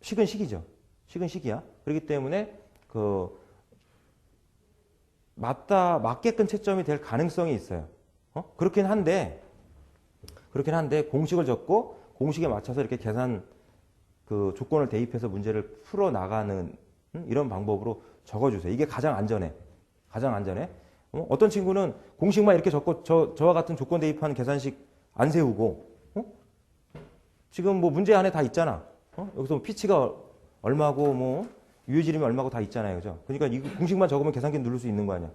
S1: 식은 식이죠. 식은 식이야. 그렇기 때문에 그 맞게끔 채점이 될 가능성이 있어요. 그렇긴 한데 공식을 적고 공식에 맞춰서 이렇게 계산 그 조건을 대입해서 문제를 풀어 나가는 이런 방법으로 적어주세요. 이게 가장 안전해. 가장 안전해. 어떤 친구는 공식만 이렇게 적고 저와 같은 조건 대입하는 계산식 안 세우고 지금 뭐 문제 안에 다 있잖아. 여기서 피치가 얼마고 뭐 유효지름이 얼마고 다 있잖아요. 그죠? 그러니까 이 공식만 적으면 계산기 누를 수 있는 거 아니야.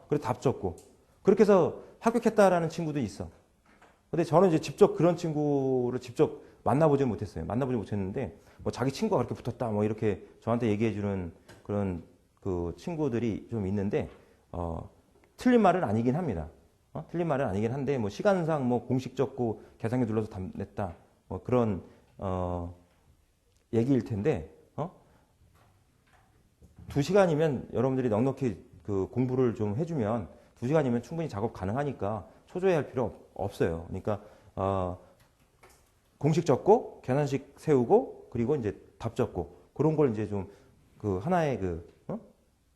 S1: 그래서 답 적고. 그렇게 해서 합격했다라는 친구도 있어. 근데 저는 이제 직접 그런 친구를 직접 만나보지 못했어요. 만나보지 못했는데 뭐 자기 친구가 그렇게 붙었다 뭐 이렇게 저한테 얘기해주는 그런 그 친구들이 좀 있는데 틀린 말은 아니긴 합니다. 틀린 말은 아니긴 한데 뭐 시간상 뭐 공식 적고 계산기 눌러서 답 냈다 뭐 그런 얘기일 텐데 2시간이면 여러분들이 넉넉히 그 공부를 좀 해주면 2시간이면 충분히 작업 가능하니까 초조해할 필요 없어요. 그러니까 공식 적고 계산식 세우고 그리고 이제 답 적고 그런 걸 이제 좀 그 하나의 그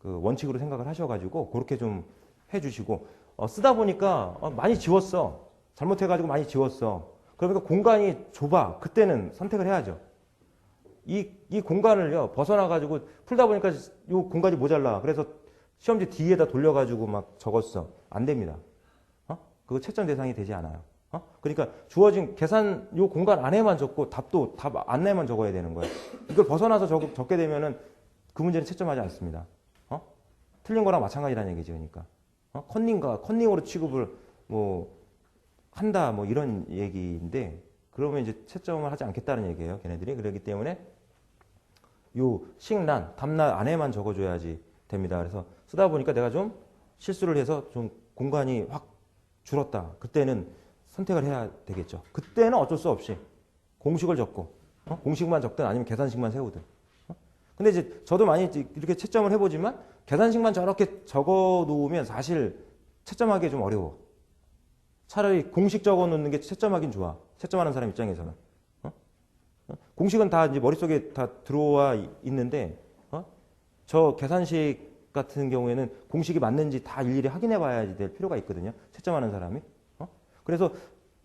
S1: 원칙으로 생각을 하셔가지고 그렇게 좀 해주시고 쓰다 보니까 많이 지웠어. 잘못해가지고 많이 지웠어. 그러니까 공간이 좁아. 그때는 선택을 해야죠. 이 공간을요 벗어나가지고 풀다 보니까 이 공간이 모자라. 그래서 시험지 뒤에다 돌려가지고 막 적었어. 안 됩니다. 그거 채점 대상이 되지 않아요. 그러니까 주어진 계산 요 공간 안에만 적고 답 안내만 적어야 되는 거예요. 이걸 벗어나서 적게 되면은 그 문제는 채점하지 않습니다. 틀린 거랑 마찬가지라는 얘기죠. 그러니까 컨닝으로 취급을 뭐 한다 뭐 이런 얘기인데 그러면 이제 채점을 하지 않겠다는 얘기예요. 걔네들이. 그렇기 때문에 요 식란, 답란 안에만 적어줘야지 됩니다. 그래서 쓰다 보니까 내가 좀 실수를 해서 좀 공간이 확 줄었다. 그때는 선택을 해야 되겠죠. 그때는 어쩔 수 없이 공식을 적고 공식만 적든 아니면 계산식만 세우든. 근데 이제 저도 많이 이렇게 채점을 해보지만 계산식만 저렇게 적어놓으면 사실 채점하기 좀 어려워. 차라리 공식 적어놓는 게 채점하긴 좋아. 채점하는 사람 입장에서는. 공식은 다 이제 머릿속에 다 들어와 있는데 저 계산식 같은 경우에는 공식이 맞는지 다 일일이 확인해 봐야 될 필요가 있거든요. 채점하는 사람이. 그래서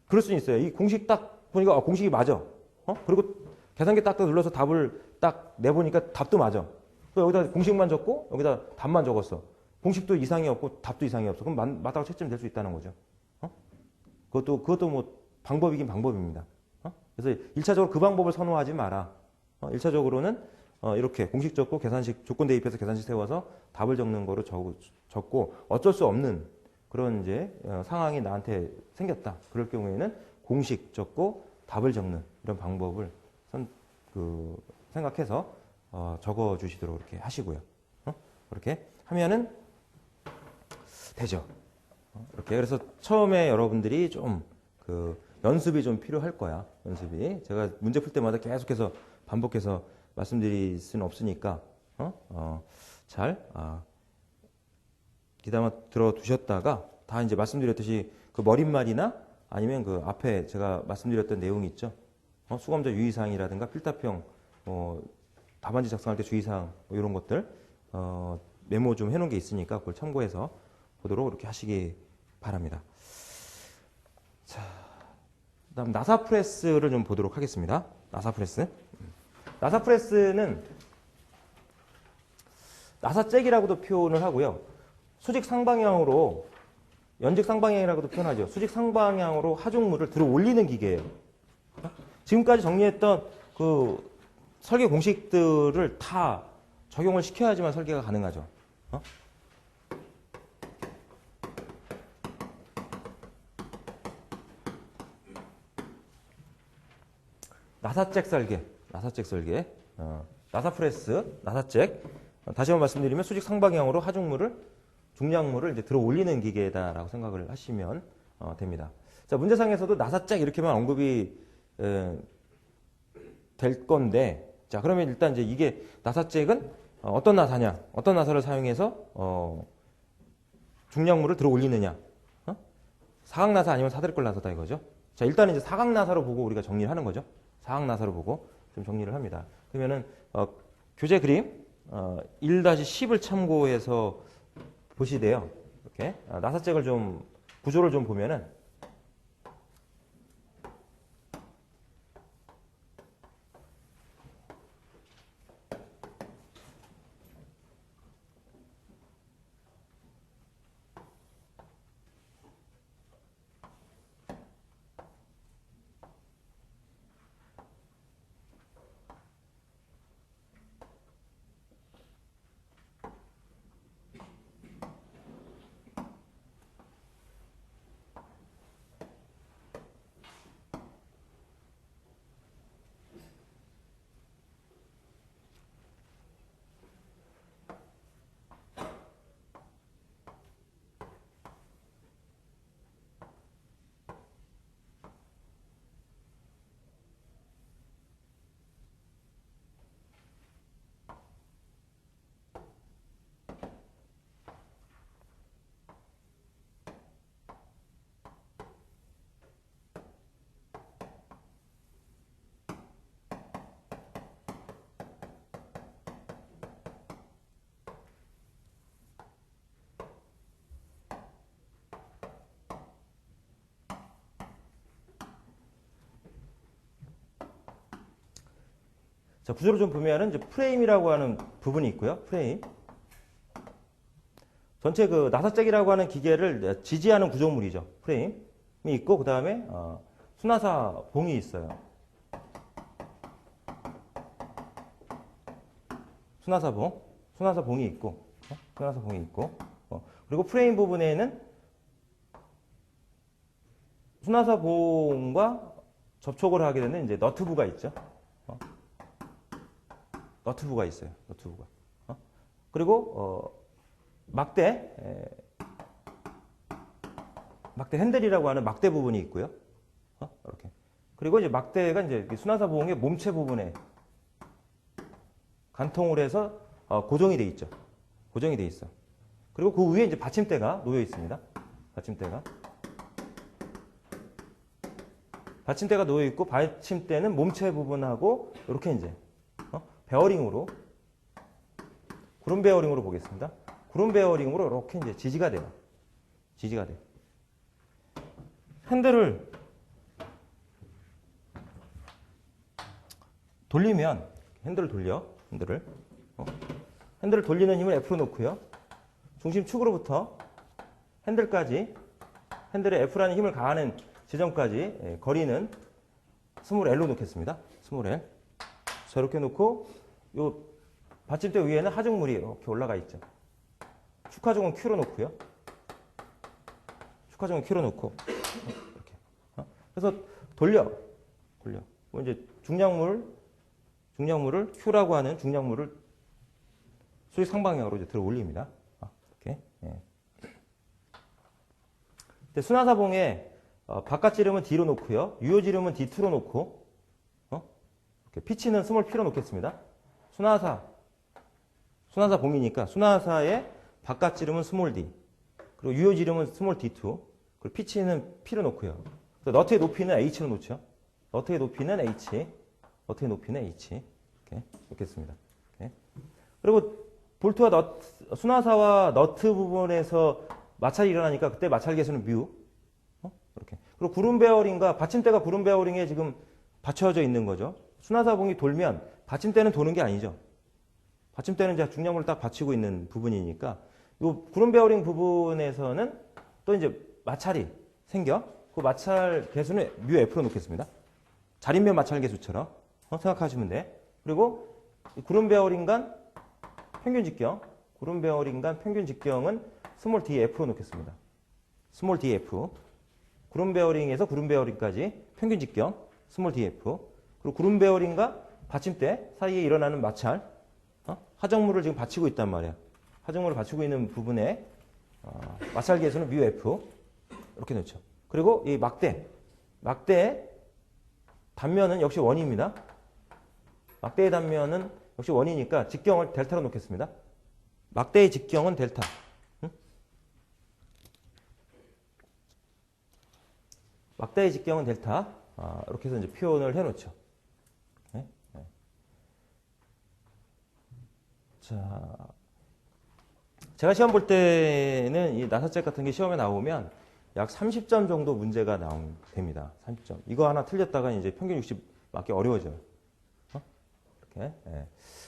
S1: 그럴 수는 있어요. 이 공식 딱 보니까 공식이 맞아. 그리고 계산기 딱 눌러서 답을 딱 내보니까 답도 맞아. 여기다 공식만 적고 여기다 답만 적었어. 공식도 이상이 없고 답도 이상이 없어. 그럼 맞다고 채점이 될 수 있다는 거죠. 그것도 뭐 방법이긴 방법입니다. 그래서 1차적으로 그 방법을 선호하지 마라. 1차적으로는 이렇게 공식 적고 계산식 조건 대입해서 계산식 세워서 답을 적는 거로 적고 어쩔 수 없는 그런 이제 상황이 나한테 생겼다. 그럴 경우에는 공식 적고 답을 적는 이런 방법을 생각해서 적어 주시도록 이렇게 하시고요. 그렇게 하면은 되죠. 이렇게 그래서 처음에 여러분들이 좀 연습이 좀 필요할 거야. 연습이 제가 문제 풀 때마다 계속해서 반복해서 말씀드릴 수는 없으니까 잘 귀담아 들어두셨다가 다 이제 말씀드렸듯이 그 머릿말이나 아니면 그 앞에 제가 말씀드렸던 내용이 있죠. 수검자 유의사항이라든가 필답형 답안지 작성할 때 주의사항 뭐 이런 것들 메모 좀 해놓은 게 있으니까 그걸 참고해서 보도록 이렇게 하시기 바랍니다. 자, 그다음 나사프레스를 좀 보도록 하겠습니다. 나사프레스. 나사프레스는 나사잭이라고도 표현을 하고요. 수직 상방향으로 연직 상방향이라고도 표현하죠. 수직 상방향으로 하중물을 들어 올리는 기계예요. 지금까지 정리했던 그 설계 공식들을 다 적용을 시켜야지만 설계가 가능하죠. 나사잭 설계, 나사프레스, 나사잭. 다시 한번 말씀드리면 수직 상방향으로 하중물을 중량물을 이제 들어 올리는 기계다라고 생각을 하시면 됩니다. 자, 문제상에서도 나사짝 이렇게만 언급이 될 건데, 자, 그러면 일단 이제 이게 나사잭은 어떤 나사냐, 어떤 나사를 사용해서 중량물을 들어 올리느냐, 사각나사 아니면 사다리꼴 나사다 이거죠. 자, 일단 이제 사각나사로 보고 우리가 정리를 하는 거죠. 사각나사로 보고 좀 정리를 합니다. 그러면은 교재 그림 1-10을 참고해서 보시대요. 이렇게 나사잭을 좀 구조를 좀 보면은 자, 구조를 좀 보면은 이제 프레임이라고 하는 부분이 있고요. 프레임. 전체 그 나사잭이라고 하는 기계를 지지하는 구조물이죠. 프레임이 있고 그 다음에 수나사 봉이 있어요. 수나사 봉이 있고, 그리고 프레임 부분에는 수나사 봉과 접촉을 하게 되는 이제 너트부가 있죠. 너트부가 있어요. 너트부가. 그리고 막대 핸들이라고 하는 막대 부분이 있고요. 이렇게. 그리고 이제 막대가 이제 수나사 보행의 몸체 부분에 간통을 해서 고정이 돼 있죠. 고정이 돼 있어. 그리고 그 위에 이제 받침대가 놓여 있습니다. 받침대가 놓여 있고 받침대는 몸체 부분하고 이렇게 이제 베어링으로 구름 베어링으로 보겠습니다. 구름 베어링으로 이렇게 이제 지지가 돼요. 핸들을 돌리면 핸들을 돌리는 힘을 F로 놓고요. 중심축으로부터 핸들까지 핸들에 F라는 힘을 가하는 지점까지 거리는 스몰 L로 놓겠습니다. 스몰 L. 자, 이렇게 놓고 요 받침대 위에는 하중물이 이렇게 올라가 있죠. 축하중은 Q로 놓고요. 이렇게. 그래서 돌려. 뭐 이제 중량물을 Q라고 하는 중량물을 수직 상방향으로 이제 들어 올립니다. 이렇게. 예. 수나사봉에 바깥 지름은 D로 놓고요. 유효 지름은 D2로 놓고 이렇게 피치는 스몰 P로 놓겠습니다. 수나사 봉이니까 수나사의 바깥 지름은 스몰 D, 그리고 유효 지름은 스몰 D2, 그리고 피치는 P로 놓고요. 너트의 높이는 H로 놓죠. 너트의 높이는 H 이렇게 놓겠습니다. 이렇게. 그리고 볼트와 수나사와 너트 부분에서 마찰이 일어나니까 그때 마찰 계수는 뮤. 이렇게. 그리고 구름 베어링과 받침대가 구름 베어링에 지금 받쳐져 있는 거죠. 수나사 봉이 돌면 받침대는 도는 게 아니죠. 받침대는 이제 중량물을 딱 받치고 있는 부분이니까 이 구름 베어링 부분에서는 또 이제 마찰이 생겨. 그 마찰 계수는 뮤 F로 놓겠습니다. 자립면 마찰 계수처럼 생각하시면 돼. 그리고 구름 베어링 간 평균 직경은 스몰 dF로 놓겠습니다. 스몰 dF. 구름 베어링에서 구름 베어링까지 평균 직경 스몰 dF. 그리고 구름 베어링과 받침대 사이에 일어나는 마찰, 하정물을 지금 받치고 있단 말이야. 하정물을 받치고 있는 부분에 마찰 계수는 뮤 F 이렇게 놓죠. 그리고 이 막대의 단면은 역시 원입니다. 막대의 단면은 역시 원이니까 직경을 델타로 놓겠습니다. 막대의 직경은 델타. 막대의 직경은 델타. 이렇게 해서 이제 표현을 해놓죠. 네? 네. 자, 제가 시험 볼 때는 이 나사책 같은 게 시험에 나오면 약 30점 정도 문제가 됩니다. 30점. 이거 하나 틀렸다가 이제 평균 60 맞기 어려워져요. 이렇게. 네.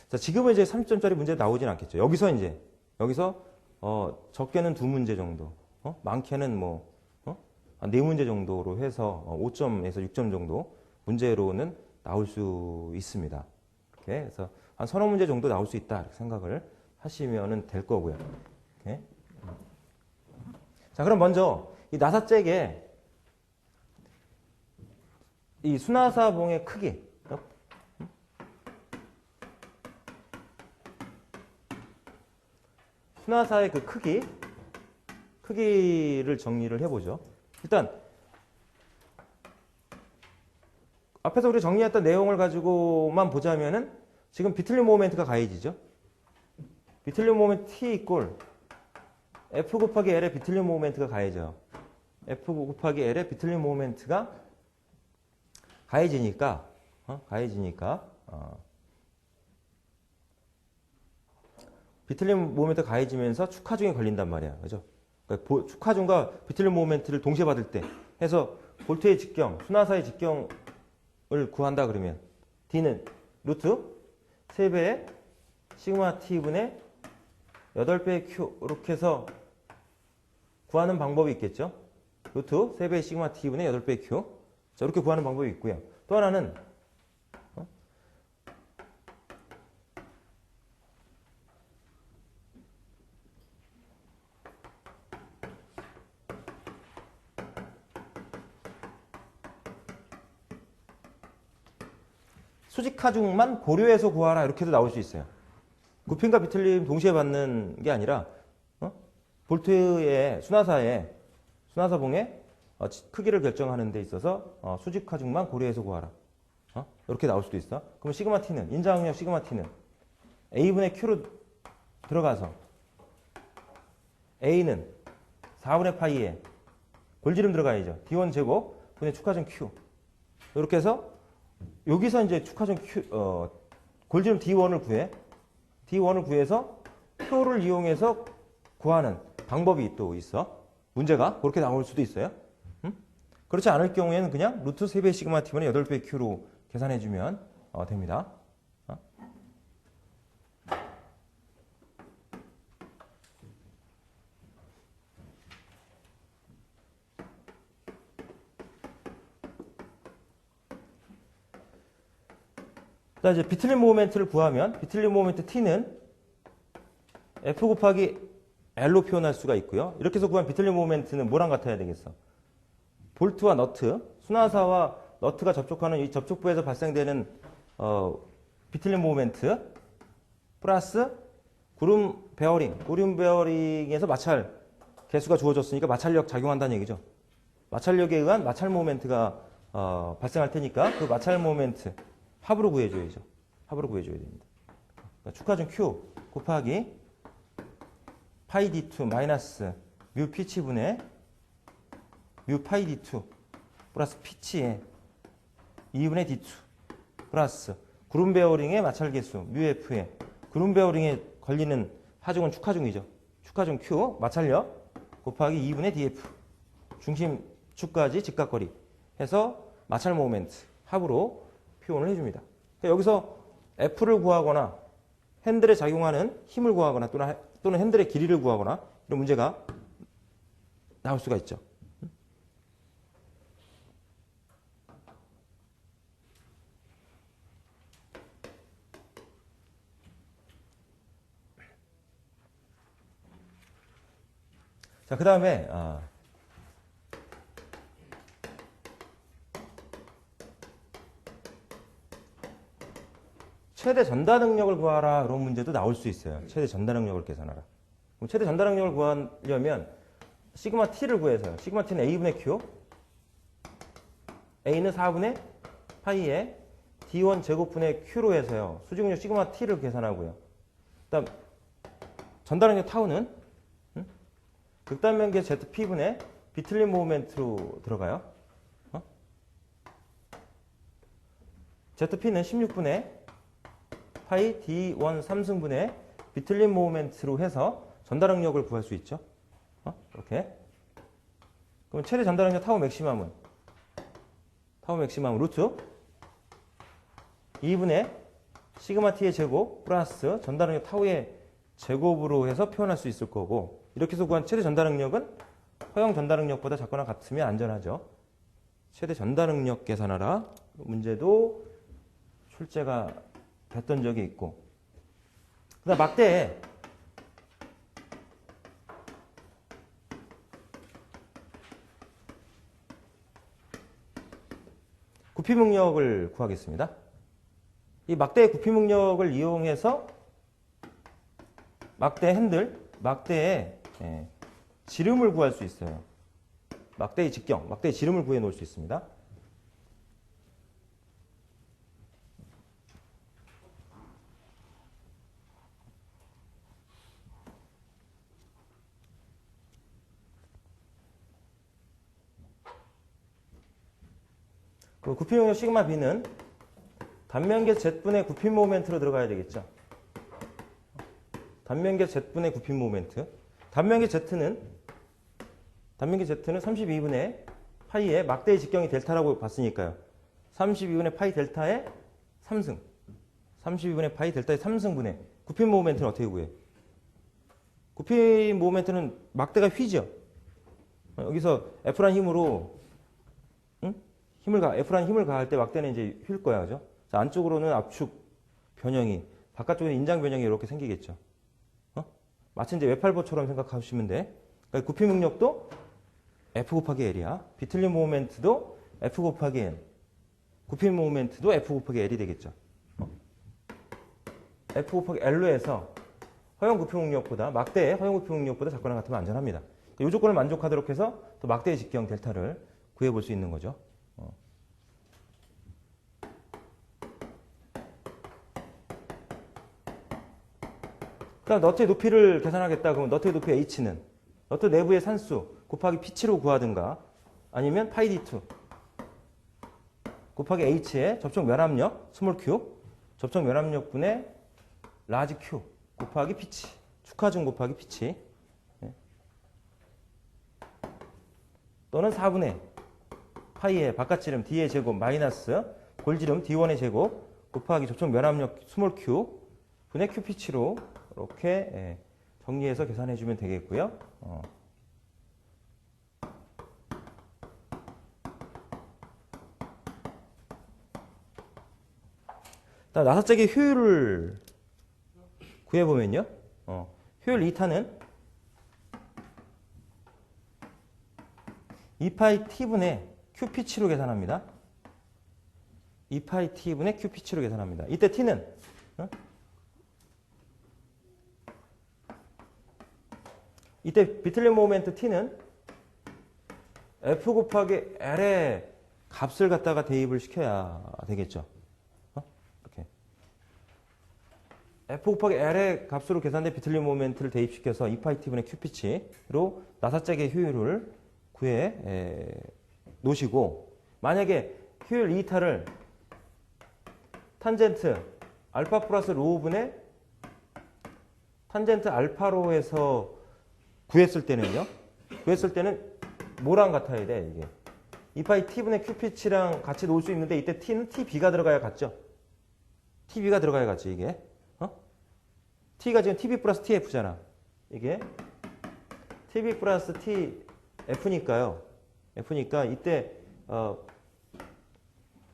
S1: 자, 지금은 이제 30점짜리 문제 나오진 않겠죠. 여기서 적게는 2문제 정도, 많게는 뭐 한 4문제 정도로 해서 5점에서 6점 정도 문제로는 나올 수 있습니다. 이렇게 해서 한 서너 문제 정도 나올 수 있다 이렇게 생각을 하시면 될 거고요. 이렇게. 자, 그럼 먼저 이 나사잭의 이 수나사봉의 크기, 수나사의 그 크기를 정리를 해보죠. 일단 앞에서 우리 정리했던 내용을 가지고만 보자면은 지금 비틀륨 모멘트가 가해지죠. 비틀륨 모멘트 T 이꼴 F 곱하기 L의 비틀륨 모멘트가 가해져. F 곱하기 L의 비틀륨 모멘트가 가해지니까 비틀륨 모멘트가 가해지면서 축하중이 걸린단 말이야. 그죠? 그러니까 축하중과 비틀륨 모멘트를 동시에 받을 때 해서 볼트의 직경, 수나사의 직경을 구한다 그러면 D는 루트 3배의 시그마 T분의 8배의 Q 이렇게 해서 구하는 방법이 있겠죠. 루트 3배의 시그마 T분의 8배의 Q. 자, 이렇게 구하는 방법이 있고요. 또 하나는 수직하중만 고려해서 구하라 이렇게도 나올 수 있어요. 구핀과 비틀륨 동시에 받는 게 아니라 볼트의 수나사봉의 크기를 결정하는 데 있어서 수직하중만 고려해서 구하라. 이렇게 나올 수도 있어. 그럼 시그마 T는 인자항력 시그마 T는 A분의 Q로 들어가서 A는 4분의 파이에 골지름 들어가야죠. D1 제곱 분의 축하중 Q. 이렇게 해서 여기서 이제 축하중 Q, 골지름 D1을 구해서 표를 이용해서 구하는 방법이 또 있어. 문제가 그렇게 나올 수도 있어요. 그렇지 않을 경우에는 그냥 루트 3배 시그마 T분의 8배 Q로 계산해주면 됩니다. 자, 이제 비틀륨 모멘트를 구하면 비틀륨 모멘트 T는 F 곱하기 L로 표현할 수가 있고요. 이렇게 해서 구한 비틀륨 모멘트는 뭐랑 같아야 되겠어? 볼트와 너트, 수나사와 너트가 접촉하는 이 접촉부에서 발생되는 비틀륨 모멘트 플러스 구름 베어링에서 마찰 개수가 주어졌으니까 마찰력 작용한다는 얘기죠. 마찰력에 의한 마찰 모멘트가 발생할 테니까 그 마찰 모멘트 합으로 구해줘야죠. 합으로 구해줘야 됩니다. 그러니까 축하중 Q 곱하기 파이 D2 마이너스 뮤 피치분의 뮤 파이 D2 플러스 피치의 2분의 D2 플러스 구름 베어링의 마찰 개수 뮤 F의 구름 베어링에 걸리는 하중은 축하중이죠. 축하중 Q 마찰력 곱하기 2분의 DF 중심축까지 직각거리 해서 마찰 모멘트 합으로 표현을 해줍니다. 그러니까 여기서 F를 구하거나 핸들에 작용하는 힘을 구하거나 또는 핸들의 길이를 구하거나 이런 문제가 나올 수가 있죠. 자, 그 다음에 최대 전달 능력을 구하라 이런 문제도 나올 수 있어요. 최대 전달 능력을 계산하라. 그럼 최대 전달 능력을 구하려면 시그마 T를 구해서요. 시그마 T는 A분의 Q A는 4분의 파이에 D1 제곱분의 Q로 해서요. 수직력 시그마 T를 계산하고요. 그다음 전달항력 타우는 극단면계 ZP분의 비틀림 모멘트로 들어가요. ZP는 16분의 파이 D1 3승분의 비틀림 모멘트로 해서 전달항력을 구할 수 있죠. 이렇게. 그럼 최대 전달항력 타우 맥시멈은 루트 2분의 시그마 t의 제곱 플러스 전달항력 타우의 제곱으로 해서 표현할 수 있을 거고, 이렇게 해서 구한 최대 전달항력은 허용 전달항력보다 작거나 같으면 안전하죠. 최대 전달항력 계산하라. 문제도 출제가 됐던 적이 있고, 그다음 막대에 구피목력을 구하겠습니다. 이 막대의 구피목력을 이용해서 막대 핸들, 막대의 지름을 구할 수 있어요. 막대의 직경, 막대의 지름을 구해 놓을 수 있습니다. 그 구피목력 시그마 B는 단면계 Z분의 구피 모멘트로 들어가야 되겠죠. 단면계 Z분의 구피 모멘트. 단면계 Z는 32분의 파이의 막대의 직경이 델타라고 봤으니까요. 32분의 파이 델타의 3승. 32분의 파이 델타의 3승분의 구피 모멘트는 어떻게 구해? 구피 모멘트는 막대가 휘죠. 여기서 F라는 힘으로 F라는 힘을 가할 때 막대는 이제 휠 거야, 그죠? 자, 안쪽으로는 압축 변형이, 바깥쪽에는 인장 변형이 이렇게 생기겠죠. 마치 이제 외팔보처럼 생각하시면 돼. 그러니까 구피 능력도 F 곱하기 L이야. 비틀림 모멘트도 F 곱하기 N. 구피 모멘트도 F 곱하기 L이 되겠죠. F 곱하기 L로 해서 허용 구피 능력보다, 막대의 허용 구피 능력보다 작거나 같으면 안전합니다. 이 조건을 만족하도록 해서 또 막대의 직경 델타를 구해볼 수 있는 거죠. 그다음 너트의 높이를 계산하겠다. 그러면 너트의 높이 H는 너트 내부의 산수 곱하기 P치로 구하든가, 아니면 파이 D2 곱하기 H의 접촉 면압력 스몰 q, 접촉 면압력분의 라지 q 곱하기 P치, 축하중 곱하기 P치, 또는 4분의 파이의 바깥지름 D의 제곱 마이너스 골지름 D1의 제곱 곱하기 접촉 면압력 스몰 q 분의 q P치로 이렇게 정리해서 계산해 주면 되겠고요. 나사짝의 효율을 구해보면요. 효율 2타는 2파이 t분의 qp치로 계산합니다. 2파이 t분의 qp치로 계산합니다. 이때 t는 이때 비틀림 모멘트 t는 f 곱하기 l의 값을 갖다가 대입을 시켜야 되겠죠. 이렇게 f 곱하기 l의 값으로 계산된 비틀림 모멘트를 대입시켜서 2파이 t분의 qp치로 나사짝의 효율을 구해 놓으시고, 만약에 효율 2타를 탄젠트 알파 플러스 로우분의 탄젠트 알파로 해서 구했을 때는 뭐랑 같아야 돼, 이게? 2파이 t분의 qp치랑 같이 놓을 수 있는데, 이때 t는 tb가 들어가야 같죠? tb가 들어가야 같지, 이게. t가 지금 tb 플러스 tf잖아. 이게 tb 플러스 tf니까요. f니까 이때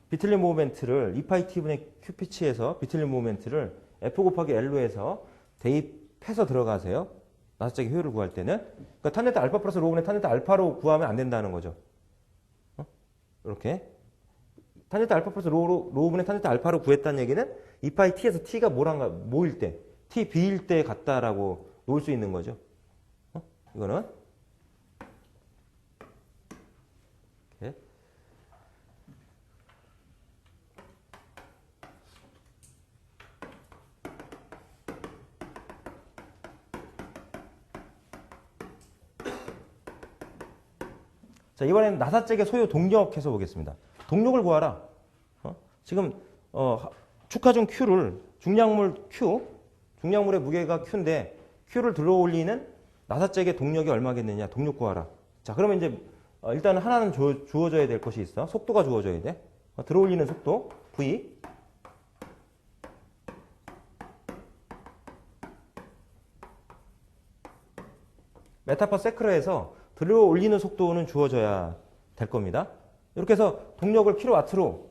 S1: 비틀림 모멘트를 2파이 t분의 qp치에서 비틀림 모멘트를 f 곱하기 l로 해서 대입해서 들어가세요. 나사짝의 효율을 구할 때는. 그러니까 탄젠트 알파 플러스 로우분의 탄젠트 알파로 구하면 안 된다는 거죠. 이렇게 탄젠트 알파 플러스 로우분의 탄젠트 알파로 구했다는 얘기는 2파이 t에서 t가 뭐일 때, t b일 때 같다라고 놓을 수 있는 거죠. 이거는 이렇게. 자, 이번에는 나사잭의 소요 동력해서 보겠습니다. 동력을 구하라. 지금 축하중 Q를 중량물 Q, 중량물의 무게가 Q인데 Q를 들어올리는 나사잭의 동력이 얼마겠느냐. 동력 구하라. 자, 그러면 이제 일단 하나는 주어져야 될 것이 있어. 속도가 주어져야 돼. 들어올리는 속도 V. 메타/세크로에서 들어올리는 속도는 주어져야 될 겁니다. 이렇게 해서 동력을 킬로와트로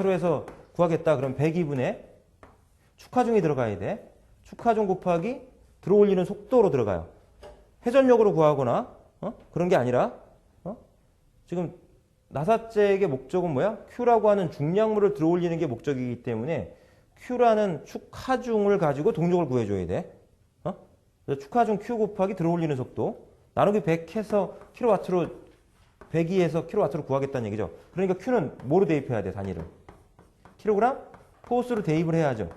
S1: 해서 구하겠다. 그럼 102분의 축하중이 들어가야 돼. 축하중 곱하기 들어올리는 속도로 들어가요. 회전력으로 구하거나 그런 게 아니라 지금 나사잭의 목적은 뭐야? Q라고 하는 중량물을 들어올리는 게 목적이기 때문에 Q라는 축하중을 가지고 동력을 구해줘야 돼. 축하중 Q 곱하기 들어올리는 속도 나누기 100 해서 킬로와트로 102에서 킬로와트로 구하겠다는 얘기죠. 그러니까 Q는 뭐로 대입해야 돼? 단위를 킬로그램 포스로 대입을 해야죠.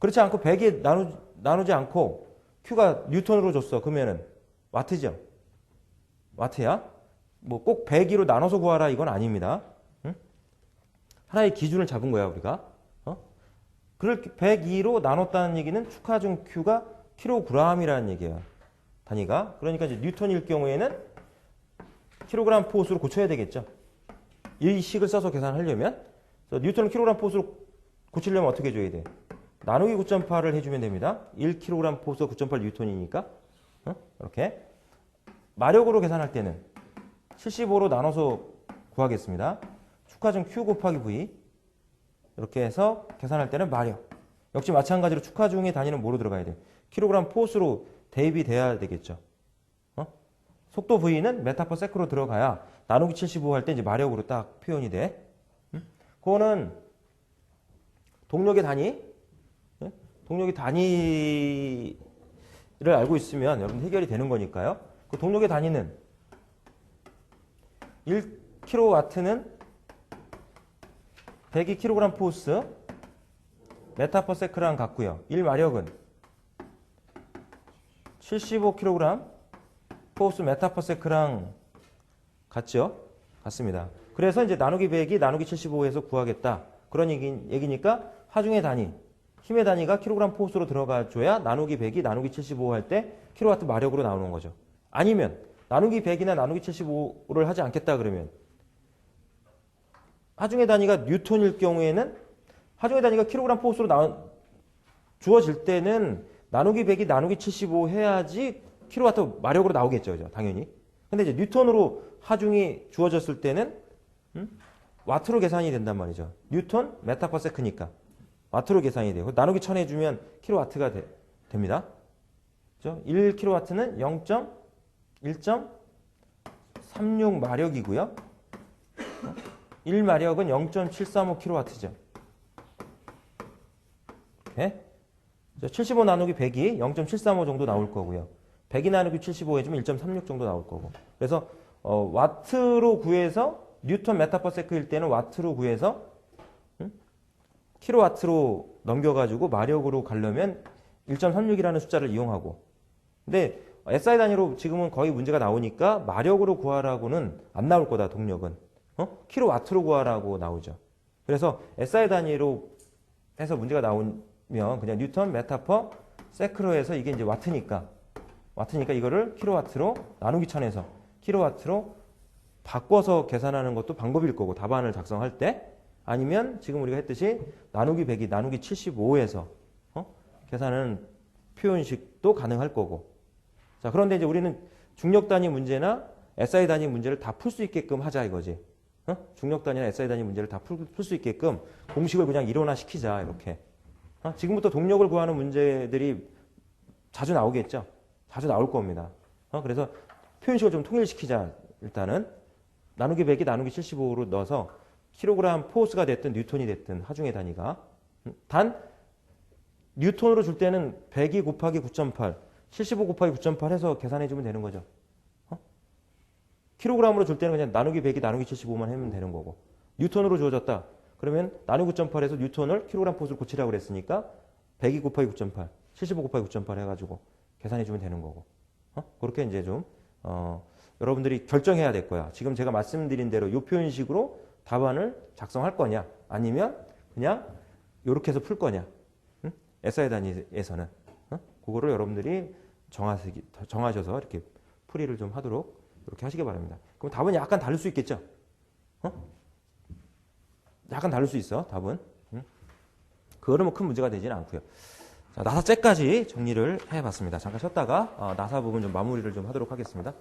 S1: 그렇지 않고 100에 나누지 않고 Q가 뉴턴으로 줬어. 그러면은 와트죠. 와트야. 뭐 꼭 102로 나눠서 구하라 이건 아닙니다. 응? 하나의 기준을 잡은 거야 우리가. 그렇게 102로 나눴다는 얘기는 축하중 Q가 킬로그램이라는 얘기예요. 단위가. 그러니까 이제 뉴턴일 경우에는 킬로그램 포스로 고쳐야 되겠죠. 이 식을 써서 계산하려면 뉴턴을 킬로그램 포스로 고치려면 어떻게 해줘야 돼? 나누기 9.8을 해주면 됩니다. 1kg 포스 9.8 뉴턴이니까. 이렇게. 마력으로 계산할 때는 75로 나눠서 구하겠습니다. 축하중 Q 곱하기 V. 이렇게 해서 계산할 때는 마력. 역시 마찬가지로 축하중의 단위는 뭐로 들어가야 돼? 킬로그램 포스로 대입이 돼야 되겠죠. 속도 V는 메타/세크로 들어가야 나누기 75 할 때 이제 마력으로 딱 표현이 돼. 그거는 동력의 단위를 알고 있으면 여러분 해결이 되는 거니까요. 그 동력의 단위는 1kW는 102kg 포스 메타/세크랑 같고요. 1마력은 75kg 포스 메타/세크랑 같죠? 같습니다. 그래서 이제 나누기 100이 나누기 75에서 구하겠다. 그런 얘기니까 하중의 단위, 힘의 단위가 킬로그램 포스로 들어가줘야 나누기 100이 나누기 75 할 때 킬로와트 마력으로 나오는 거죠. 아니면 나누기 100이나 나누기 75를 하지 않겠다 그러면 하중의 단위가 뉴턴일 경우에는 하중의 단위가 킬로그램 포스로 주어질 때는 나누기 100이 나누기 75 해야지 킬로와트 마력으로 나오겠죠. 당연히. 근데 이제 뉴턴으로 하중이 주어졌을 때는 와트로 계산이 된단 말이죠. 뉴턴 메타/세크니까 와트로 계산이 돼요. 나누기 1000 해주면 킬로와트가 됩니다. 그렇죠? 1킬로와트는 1.36 마력이고요. 1마력은 0.735 킬로와트죠. 이렇게. 75 나누기 100이 0.735 정도 나올 거고요. 100이 나누기 75 해주면 1.36 정도 나올 거고. 그래서 와트로 구해서 뉴턴 메타/세크일 때는 와트로 구해서 킬로와트로 넘겨가지고 마력으로 가려면 1.36이라는 숫자를 이용하고. 근데 SI 단위로 지금은 거의 문제가 나오니까 마력으로 구하라고는 안 나올 거다. 동력은. 킬로와트로 구하라고 나오죠. 그래서 SI 단위로 해서 문제가 나오면 그냥 뉴턴 메타/세크로 해서 이게 이제 와트니까 이거를 킬로와트로 나누기 1000에서 킬로와트로 바꿔서 계산하는 것도 방법일 거고 답안을 작성할 때 아니면 지금 우리가 했듯이 나누기 100이 나누기 75에서 계산하는 표현식도 가능할 거고. 자, 그런데 이제 우리는 중력 단위 문제나 SI 단위 문제를 다 풀 수 있게끔 하자 이거지. 중력 단위나 SI 단위 문제를 다 풀 수 있게끔 공식을 그냥 일원화시키자 이렇게. 지금부터 동력을 구하는 문제들이 자주 나오겠죠. 자주 나올 겁니다. 그래서 표현식을 좀 통일시키자. 일단은 나누기 100이 나누기 75로 넣어서 킬로그램 포스가 됐든 뉴턴이 됐든 하중의 단위가 단 뉴턴으로 줄 때는 102 곱하기 9.8 75 곱하기 9.8 해서 계산해 주면 되는 거죠. 킬로그램으로 줄 때는 그냥 나누기 100이 나누기 75만 하면 되는 거고 뉴턴으로 주어졌다. 그러면 나누기 9.8에서 뉴턴을 킬로그램 포스로 고치라고 그랬으니까 102 곱하기 9.8 75 곱하기 9.8 해가지고 계산해 주면 되는 거고 그렇게 이제 좀 여러분들이 결정해야 될 거야. 지금 제가 말씀드린 대로 이 표현식으로 답안을 작성할 거냐, 아니면 그냥 이렇게 해서 풀 거냐. 응? 에세이 단위에서는 그거를 여러분들이 정하셔서 이렇게 풀이를 좀 하도록 이렇게 하시기 바랍니다. 그럼 답은 약간 다를 수 있겠죠? 약간 다를 수 있어, 답은. 그거는 뭐 큰 문제가 되지는 않고요. 자, 나사 째까지 정리를 해봤습니다. 잠깐 쉬었다가 나사 부분 좀 마무리를 좀 하도록 하겠습니다.